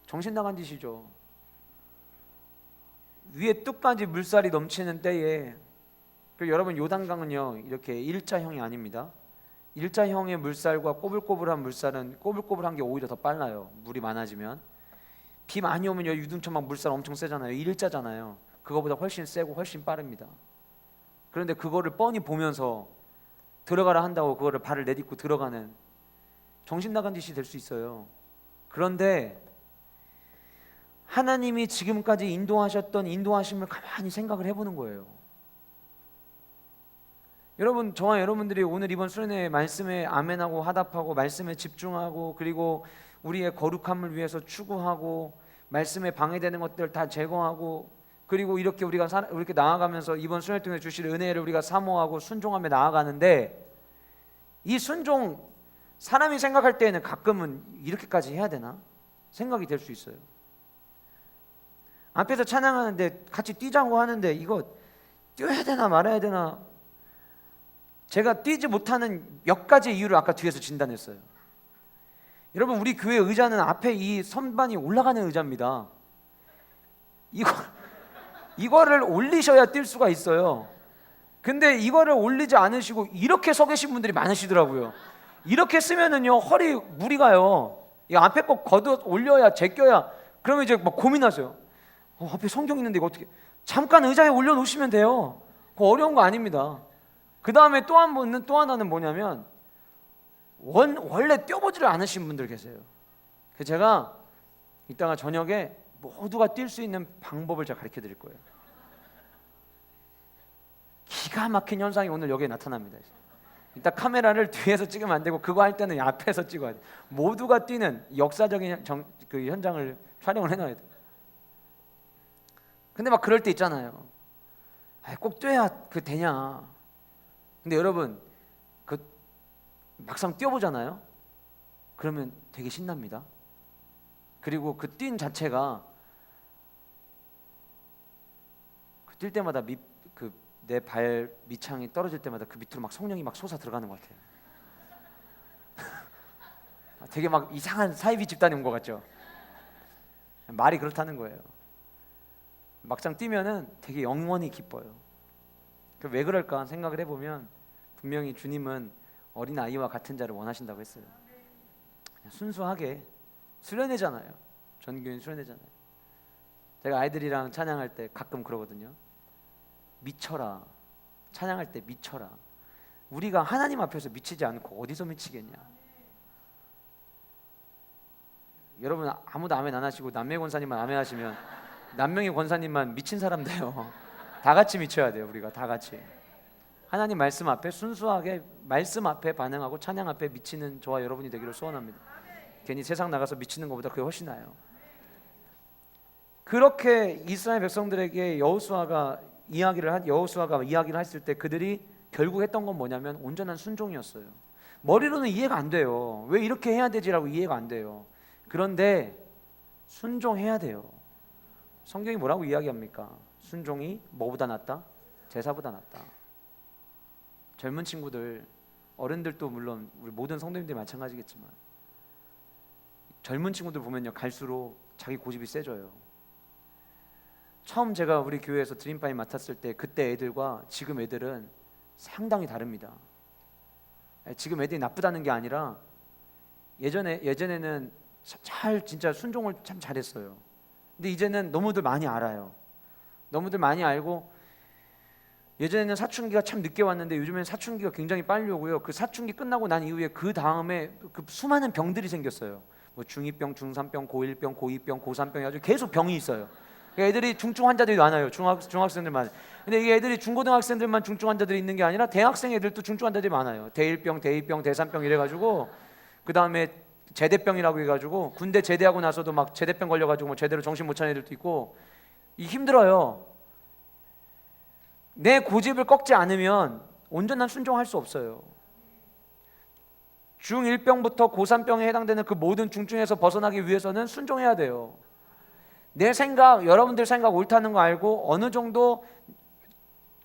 정신 나간 짓이죠. 위에 뚝까지 물살이 넘치는 때에 여러분 요단강은요 이렇게 일자형이 아닙니다. 일자형의 물살과 꼬불꼬불한 물살은 꼬불꼬불한 게 오히려 더 빨라요. 물이 많아지면 비 많이 오면 여기 유등천 막 물살 엄청 세잖아요. 일자잖아요. 그거보다 훨씬 세고 훨씬 빠릅니다. 그런데 그거를 뻔히 보면서 들어가라 한다고 그거를 발을 내딛고 들어가는 정신 나간 짓이 될 수 있어요. 그런데 하나님이 지금까지 인도하셨던 인도하심을 가만히 생각을 해보는 거예요. 여러분, 저와 여러분들이 오늘 이번 수련회 말씀에 아멘하고 화답하고 말씀에 집중하고 그리고 우리의 거룩함을 위해서 추구하고 말씀에 방해되는 것들 다 제거하고 그리고 이렇게 우리가 이렇게 나아가면서 이번 수련회 통해 주실 은혜를 우리가 사모하고 순종하며 나아가는데 이 순종 사람이 생각할 때에는 가끔은 이렇게까지 해야 되나? 생각이 될 수 있어요. 앞에서 찬양하는데 같이 뛰자고 하는데 이거 뛰어야 되나 말아야 되나? 제가 뛰지 못하는 몇 가지 이유를 아까 뒤에서 진단했어요. 여러분 우리 교회 의자는 앞에 이 선반이 올라가는 의자입니다. 이거를 올리셔야 뛸 수가 있어요. 근데 이거를 올리지 않으시고 이렇게 서 계신 분들이 많으시더라고요. 이렇게 쓰면은요 허리 무리 가요. 이 앞에 거 걷어 올려야 제껴야 그러면 이제 막 고민하세요. 앞에 성경 있는데 이거 어떻게 잠깐 의자에 올려놓으시면 돼요. 그거 어려운 거 아닙니다. 그 다음에 또 하나는 뭐냐면 원래 뛰어보지를 않으신 분들 계세요. 그래서 제가 이따가 저녁에 모두가 뛸 수 있는 방법을 제가 가르쳐 드릴 거예요. 기가 막힌 현상이 오늘 여기에 나타납니다. 이따 카메라를 뒤에서 찍으면 안 되고 그거 할 때는 앞에서 찍어야 돼. 모두가 뛰는 역사적인 그 현장을 촬영을 해놔야 돼. 근데 막 그럴 때 있잖아요. 꼭 뛰어야 그 되냐. 근데 여러분 그 막상 뛰어보잖아요. 그러면 되게 신납니다. 그리고 그 뛴 자체가 그 뛸 때마다 내 발 밑창이 떨어질 때마다 그 밑으로 막 성령이 막 솟아 들어가는 것 같아요. 되게 막 이상한 사이비 집단이 온 것 같죠. 말이 그렇다는 거예요. 막상 뛰면은 되게 영원히 기뻐요. 왜 그럴까 생각을 해보면 분명히 주님은 어린 아이와 같은 자를 원하신다고 했어요. 순수하게 수련회잖아요. 전교인 수련회잖아요. 제가 아이들이랑 찬양할 때 가끔 그러거든요. 미쳐라. 찬양할 때 미쳐라. 우리가 하나님 앞에서 미치지 않고 어디서 미치겠냐. 여러분 아무도 아멘 안 하시고 남매 권사님만 아멘 하시면 남명희 권사님만 미친 사람 돼요. 다 같이 미쳐야 돼요. 우리가 다 같이 하나님 말씀 앞에 순수하게 말씀 앞에 반응하고 찬양 앞에 미치는 저와 여러분이 되기를 소원합니다. 괜히 세상 나가서 미치는 것보다 그게 훨씬 나아요. 그렇게 이스라엘 백성들에게 여호수아가 이야기를 했을 때 그들이 결국 했던 건 뭐냐면 온전한 순종이었어요. 머리로는 이해가 안 돼요. 왜 이렇게 해야 되지라고 이해가 안 돼요. 그런데 순종해야 돼요. 성경이 뭐라고 이야기합니까? 순종이 뭐보다 낫다? 제사보다 낫다. 젊은 친구들, 어른들도 물론 우리 모든 성도님들이 마찬가지겠지만 젊은 친구들 보면요 갈수록 자기 고집이 세져요. 처음 제가 우리 교회에서 드림파이 맡았을 때 그때 애들과 지금 애들은 상당히 다릅니다. 지금 애들이 나쁘다는 게 아니라 예전에는 진짜 순종을 참 잘했어요. 근데 이제는 너무들 많이 알아요. 너무들 많이 알고 예전에는 사춘기가 참 늦게 왔는데 요즘에는 사춘기가 굉장히 빨리 오고요. 그 사춘기 끝나고 난 이후에 그 다음에 그 수많은 병들이 생겼어요. 뭐 중2병, 중3병, 고1병, 고2병, 고3병 해가지고 계속 병이 있어요. 애들이 중증 환자들이 많아요. 중학생들만. 근데 이 애들이 중고등학생들만 중증 환자들이 있는 게 아니라 대학생 애들도 중증 환자들이 많아요. 대1병, 대2병, 대3병 이래가지고 그 다음에 제대병이라고 해가지고 군대 제대하고 나서도 막 제대병 걸려가지고 뭐 제대로 정신 못 차리는 애들도 있고 힘들어요. 내 고집을 꺾지 않으면 온전한 순종할 수 없어요. 중1병부터 고3병에 해당되는 그 모든 중증에서 벗어나기 위해서는 순종해야 돼요. 내 생각, 여러분들 생각 옳다는 거 알고 어느 정도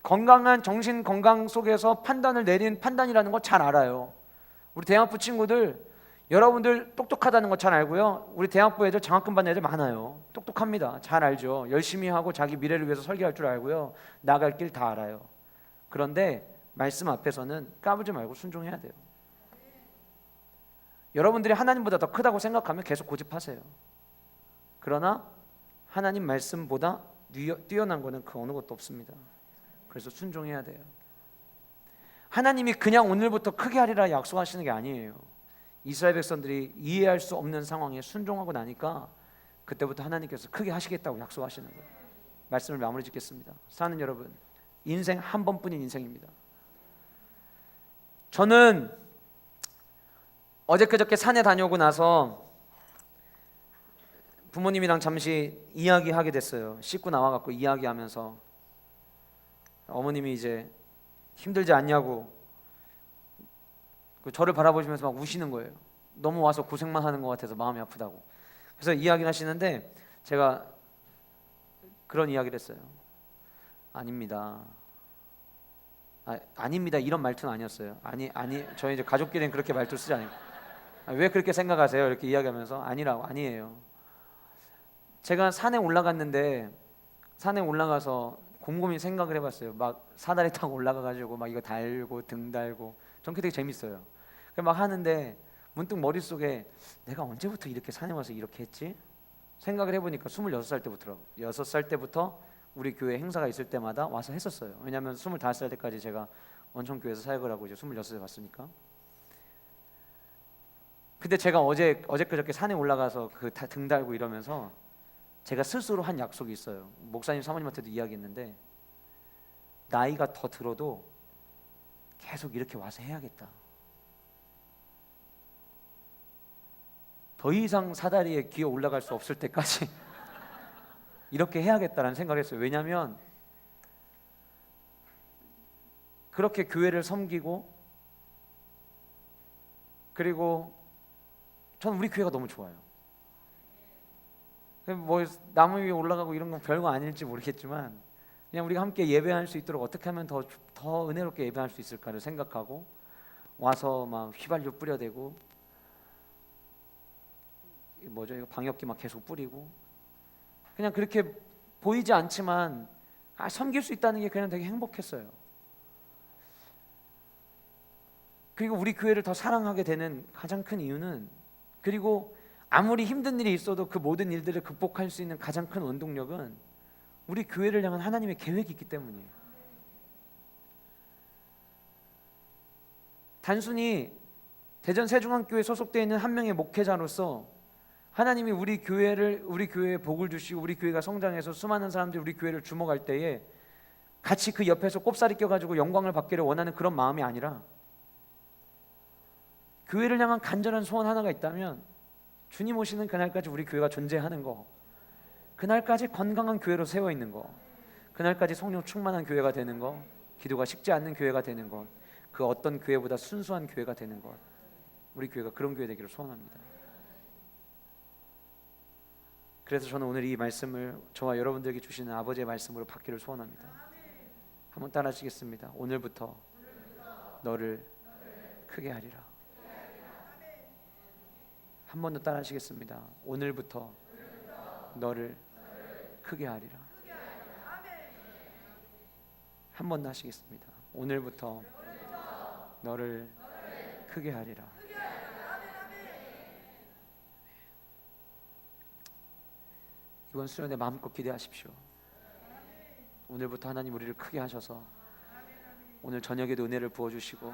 건강한 정신 건강 속에서 판단을 내린 판단이라는 거 잘 알아요. 우리 대학부 친구들 여러분들 똑똑하다는 거 잘 알고요. 우리 대학부 애들 장학금 받는 애들 많아요. 똑똑합니다. 잘 알죠. 열심히 하고 자기 미래를 위해서 설계할 줄 알고요. 나갈 길 다 알아요. 그런데 말씀 앞에서는 까불지 말고 순종해야 돼요. 여러분들이 하나님보다 더 크다고 생각하면 계속 고집하세요. 그러나 하나님 말씀보다 뛰어난 거는 그 어느 것도 없습니다. 그래서 순종해야 돼요. 하나님이 그냥 오늘부터 크게 하리라 약속하시는 게 아니에요. 이스라엘 백성들이 이해할 수 없는 상황에 순종하고 나니까 그때부터 하나님께서 크게 하시겠다고 약속하시는 거예요. 말씀을 마무리 짓겠습니다. 사는 여러분, 인생 한 번뿐인 인생입니다. 저는 어제 그저께 산에 다녀오고 나서 부모님이랑 잠시 이야기하게 됐어요. 씻고 나와갖고 이야기하면서 어머님이 이제 힘들지 않냐고 저를 바라보시면서 막 우시는 거예요. 너무 와서 고생만 하는 것 같아서 마음이 아프다고. 그래서 이야기를 하시는데 제가 그런 이야기를 했어요. 아닙니다. 아닙니다 이런 말투는 아니었어요. 아니 저희 이제 가족끼리는 그렇게 말투 쓰지 않아요. 왜 그렇게 생각하세요? 이렇게 이야기하면서 아니에요. 제가 산에 올라갔는데 산에 올라가서 곰곰이 생각을 해봤어요. 막 사다리 타고 올라가가지고 막 이거 달고 등 달고 전 그게 되게 재밌어요. 막 하는데 문득 머릿속에 내가 언제부터 이렇게 산에 와서 이렇게 했지? 생각을 해보니까 26살 때부터 우리 교회 행사가 있을 때마다 와서 했었어요. 왜냐하면 25살 때까지 제가 원천교회에서 사역을 하고 이제 26에 왔으니까. 근데 제가 어제 그저께 산에 올라가서 그 등 달고 이러면서 제가 스스로 한 약속이 있어요. 목사님 사모님한테도 이야기했는데 나이가 더 들어도 계속 이렇게 와서 해야겠다. 더 이상 사다리에 기어 올라갈 수 없을 때까지 이렇게 해야겠다라는 생각을 했어요. 왜냐하면 그렇게 교회를 섬기고 그리고 저는 우리 교회가 너무 좋아요. 뭐 나무 위에 올라가고 이런 건 별거 아닐지 모르겠지만 그냥 우리가 함께 예배할 수 있도록 어떻게 하면 더 은혜롭게 예배할 수 있을까를 생각하고 와서 막 휘발유 뿌려대고 뭐죠 이거 방역기 막 계속 뿌리고 그냥 그렇게 보이지 않지만 섬길 수 있다는 게 그냥 되게 행복했어요. 그리고 우리 교회를 더 사랑하게 되는 가장 큰 이유는 그리고 아무리 힘든 일이 있어도 그 모든 일들을 극복할 수 있는 가장 큰 원동력은 우리 교회를 향한 하나님의 계획이 있기 때문이에요. 단순히 대전 세중앙교회에 소속되어 있는 한 명의 목회자로서 하나님이 우리 교회에 복을 주시고 우리 교회가 성장해서 수많은 사람들이 우리 교회를 주목할 때에 같이 그 옆에서 꼽사리 껴가지고 영광을 받기를 원하는 그런 마음이 아니라 교회를 향한 간절한 소원 하나가 있다면 주님 오시는 그날까지 우리 교회가 존재하는 거, 그날까지 건강한 교회로 세워 있는 거, 그날까지 성령 충만한 교회가 되는 거, 기도가 식지 않는 교회가 되는 것, 그 어떤 교회보다 순수한 교회가 되는 것, 우리 교회가 그런 교회 되기를 소원합니다. 그래서 저는 오늘 이 말씀을 저와 여러분들에게 주시는 아버지의 말씀으로 받기를 소원합니다. 한번 따라하시겠습니다. 오늘부터 너를 크게 하리라. 한 번 더 따라하시겠습니다. 오늘부터 너를 크게 하리라. 한 번 더 하시겠습니다. 오늘부터 너를 크게 하리라. 이번 수련회 마음껏 기대하십시오. 오늘부터 하나님 우리를 크게 하셔서 오늘 저녁에도 은혜를 부어주시고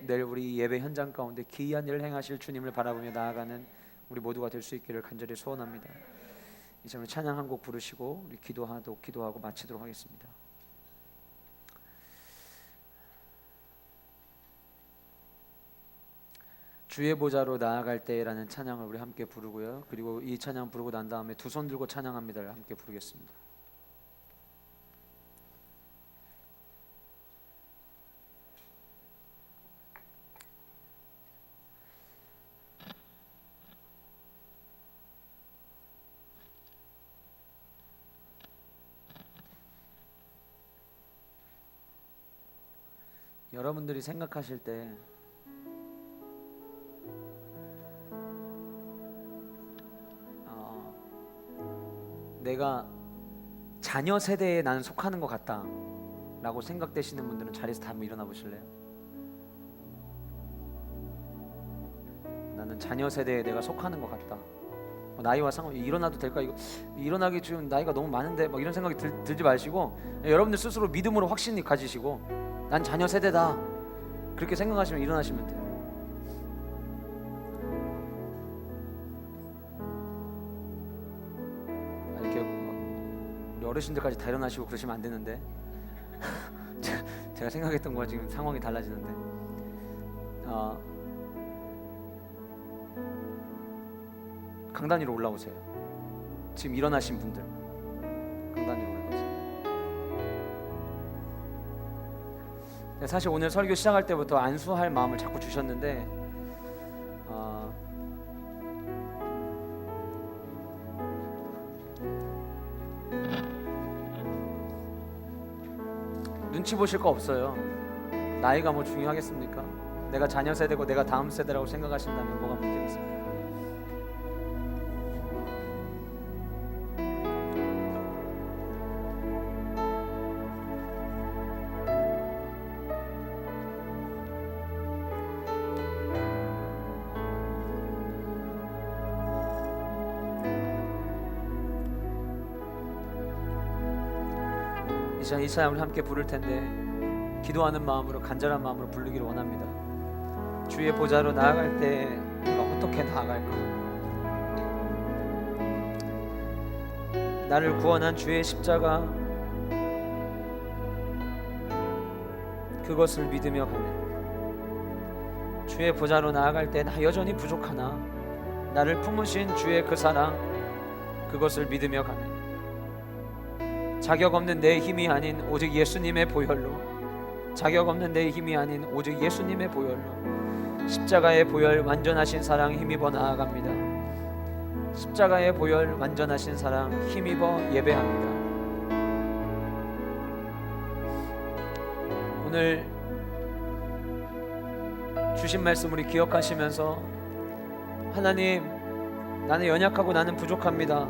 내일 우리 예배 현장 가운데 기이한 일을 행하실 주님을 바라보며 나아가는 우리 모두가 될 수 있기를 간절히 소원합니다. 이제 우리 찬양 한 곡 부르시고 우리 기도하고 마치도록 하겠습니다. 주의 보좌로 나아갈 때라는 찬양을 우리 함께 부르고요. 그리고 이 찬양 부르고 난 다음에 두 손 들고 찬양합니다를 함께 부르겠습니다. 여러분들이 생각하실 때 내가 자녀 세대에 나는 속하는 것 같다 라고 생각되시는 분들은 자리에서 다 한번 일어나 보실래요? 나는 자녀 세대에 내가 속하는 것 같다. 나이와 상관없이 일어나도 될까? 이거 일어나기 지금 나이가 너무 많은데 막 이런 생각이 들지 마시고 여러분들 스스로 믿음으로 확신이 가지시고 난 자녀 세대다 그렇게 생각하시면 일어나시면 돼요. 이렇게 우리 어르신들까지 다 일어나시고 그러시면 안 되는데 제가 생각했던 거와 지금 상황이 달라지는데 강단 위로 올라오세요. 지금 일어나신 분들 강단 위로 올라오세요. 사실 오늘 설교 시작할 때부터 안수할 마음을 자꾸 주셨는데 눈치 보실 거 없어요. 나이가 뭐 중요하겠습니까? 내가 자녀 세대고 내가 다음 세대라고 생각하신다면 뭐가 문제겠습니까? 이 찬양 우리 함께 부를 텐데 기도하는 마음으로 간절한 마음으로 부르기를 원합니다. 주의 보좌로 나아갈 때 우리가 어떻게 나아갈까? 나를 구원한 주의 십자가, 그것을 믿으며 가네. 주의 보좌로 나아갈 때 나 여전히 부족하나 나를 품으신 주의 그 사랑, 그것을 믿으며 가네. 자격 없는 내 힘이 아닌 오직 예수님의 보혈로, 자격 없는 내 힘이 아닌 오직 예수님의 보혈로, 십자가의 보혈 완전하신 사랑 힘입어 나아갑니다. 십자가의 보혈 완전하신 사랑 힘입어 예배합니다. 오늘 주신 말씀 우리 기억하시면서, 하나님, 나는 연약하고 나는 부족합니다.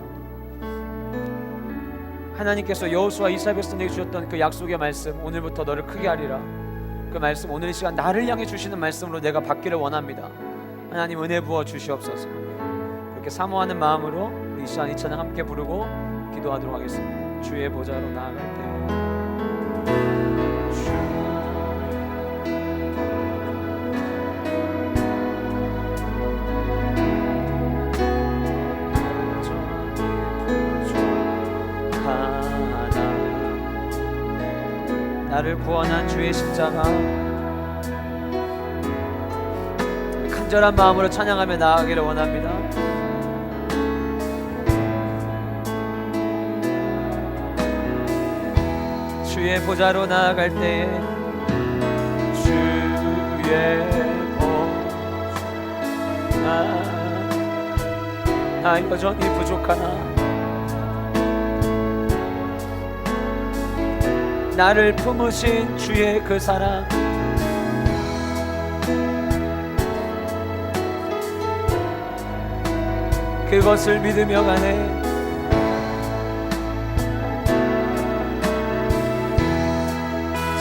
하나님께서 여호수아 이사벨에게 주셨던 그 약속의 말씀, 오늘부터 너를 크게 하리라, 그 말씀 오늘 이 시간 나를 향해 주시는 말씀으로 내가 받기를 원합니다. 하나님 은혜 부어 주시옵소서. 그렇게 사모하는 마음으로 이 시간 이 찬양 함께 부르고 기도하도록 하겠습니다. 주의 보좌로 나아갈 때 나를 구원한 주의 십자가, 간절한 마음으로 찬양하며 나아가기를 원합니다. 주의 보좌로 나아갈 때 주의 보좌, 나 여전히 부족하나 나를 품으신 주의 그 사랑, 그것을 믿으며 가네.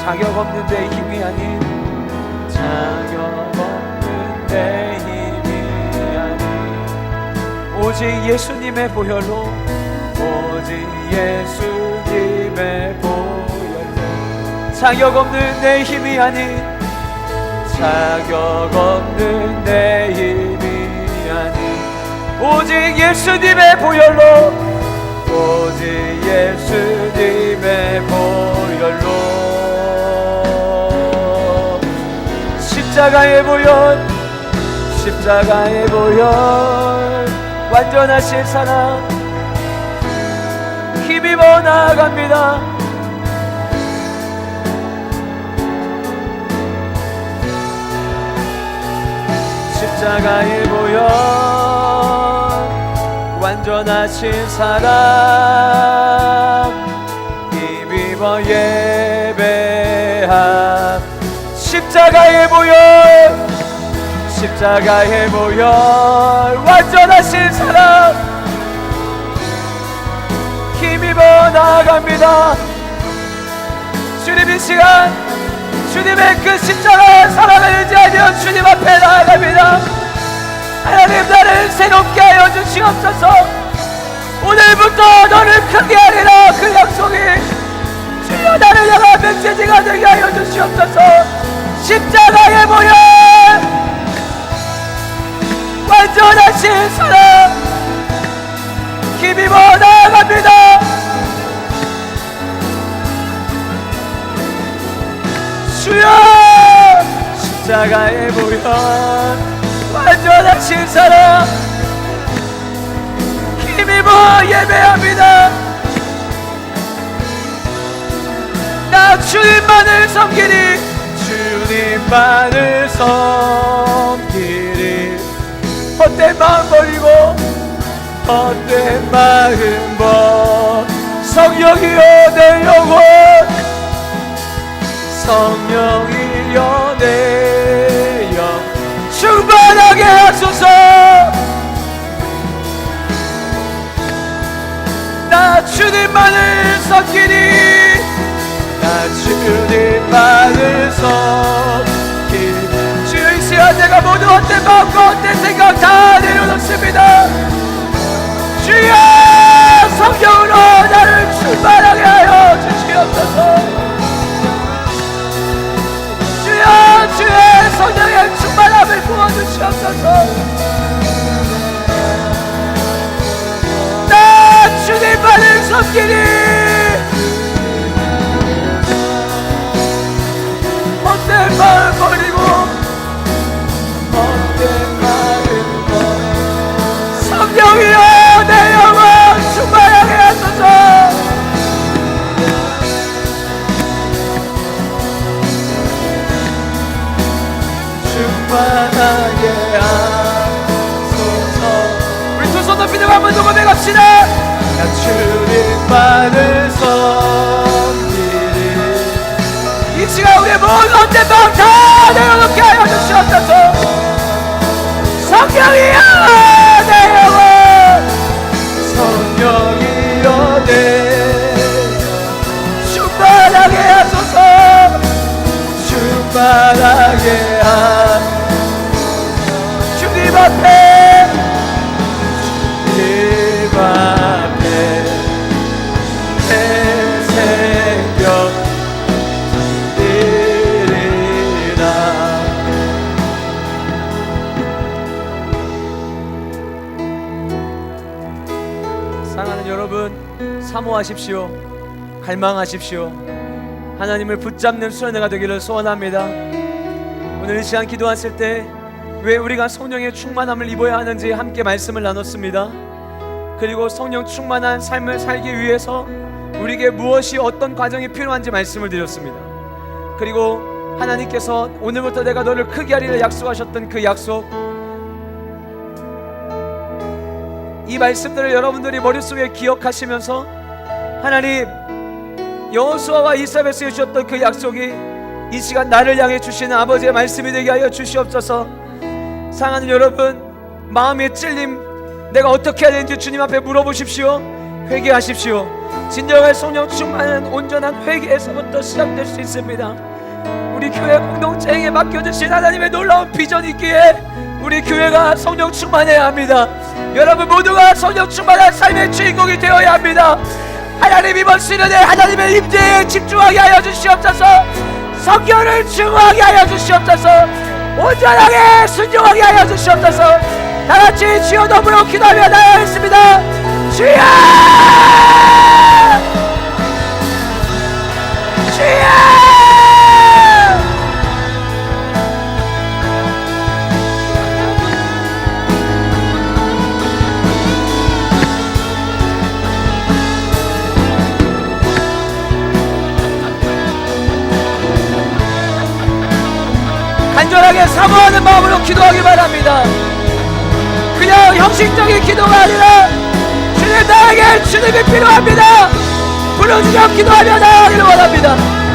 자격 없는 내 힘이 아닌, 자격 없는 내 힘이 아닌 오직 예수님의 보혈로, 오직 예수님의 보혈로, 자격 없는 내 힘이 아닌, 자격 없는 내 힘이 아닌 오직 예수님의 보혈로, 오직 예수님의 보혈로, 십자가의 보혈, 십자가의 보혈 완전하신 사랑 힘입어 나아갑니다. 십자가의 보혈 완전하신 사랑 힘입어 예배함. 십자가의 보혈, 십자가의 보혈 완전하신 사랑 힘입어 나아갑니다. 주님, 이 시간 주님의 그 십자가 사랑을 의지하며 주님 앞에 나아갑니다. 하나님, 나를 새롭게 하여 주시옵소서. 오늘부터 너를 크게 하리라, 그 약속이 주여 나를 향한 메시지가 되게 하여 주시옵소서. 십자가의 보혈 완전하신 사랑 힘입어 나아갑니다. 주여, 십자가의 보혈 완전하신 사랑 힘입어 예배합니다. 나 주님만을 섬기리, 주님만을 섬기리. 헛된 마음 버리고 헛된 마음 성령이여 내 영혼, 성령이여 내 영 충만하게 하소서. 나 주님만을 섬기니, 나 주님만을 섬기니. 주여, 이 시간 내가 모두 헛된 마음과 헛된 생각 다 내려놓습니다. 주여, 성령으로 나를 충만하게 하여 주시옵소서. 주의 성령의 충만함을 부어주시옵소서. 섬기리 헛된 마음 버리고 헛된 마음 버리고 성령이여 내 영혼 충만하게 하소서. 충만하게 하소서. 우리 두 손 높이 들고 한번 더 고백합시다. 나 주님만을 섬기리. 이 시간 우리의 모든 헛된 마음 다 내려놓게 하여 주시옵소서. 성령이여 내 영혼 성령이여 내 충만하게 하소서. 충만하게 주님 앞에 주님 앞에 내 생명 드리리라. 사랑하는 여러분, 사모하십시오. 갈망하십시오. 하나님을 붙잡는 수련회가 되기를 소원합니다. 오늘 이 시간 기도했을 때 왜 우리가 성령의 충만함을 입어야 하는지 함께 말씀을 나눴습니다. 그리고 성령 충만한 삶을 살기 위해서 우리에게 무엇이 어떤 과정이 필요한지 말씀을 드렸습니다. 그리고 하나님께서 오늘부터 내가 너를 크게 하리라 약속하셨던 그 약속, 이 말씀들을 여러분들이 머릿속에 기억하시면서 하나님 여호수아와 이스라엘에게 주셨던 그 약속이 이 시간 나를 향해 주시는 아버지의 말씀이 되게 하여 주시옵소서. 사랑하는 여러분, 마음의 찔림 내가 어떻게 해야 되는지 주님 앞에 물어보십시오. 회개하십시오. 진정한 성령 충만한 온전한 회개에서부터 시작될 수 있습니다. 우리 교회 공동체에게 맡겨주신 하나님의 놀라운 비전이 있기에 우리 교회가 성령 충만해야 합니다. 여러분 모두가 성령 충만한 삶의 주인공이 되어야 합니다. 하나님 이번 시간에 하나님의 임재에 집중하게 하여 주시옵소서. 성경을 증오하게 하여 주시옵소서. 온전하게 순종하게 하여 주시옵소서. 다같이 주여 너무로 기도하며 나아가겠습니다. 주여 주여 간절하게 사모하는 마음으로 기도하기 바랍니다. 그냥 형식적인 기도가 아니라 주님 나에게 주님이 필요합니다. 부르짖어 기도하며 나아가기를 원합니다.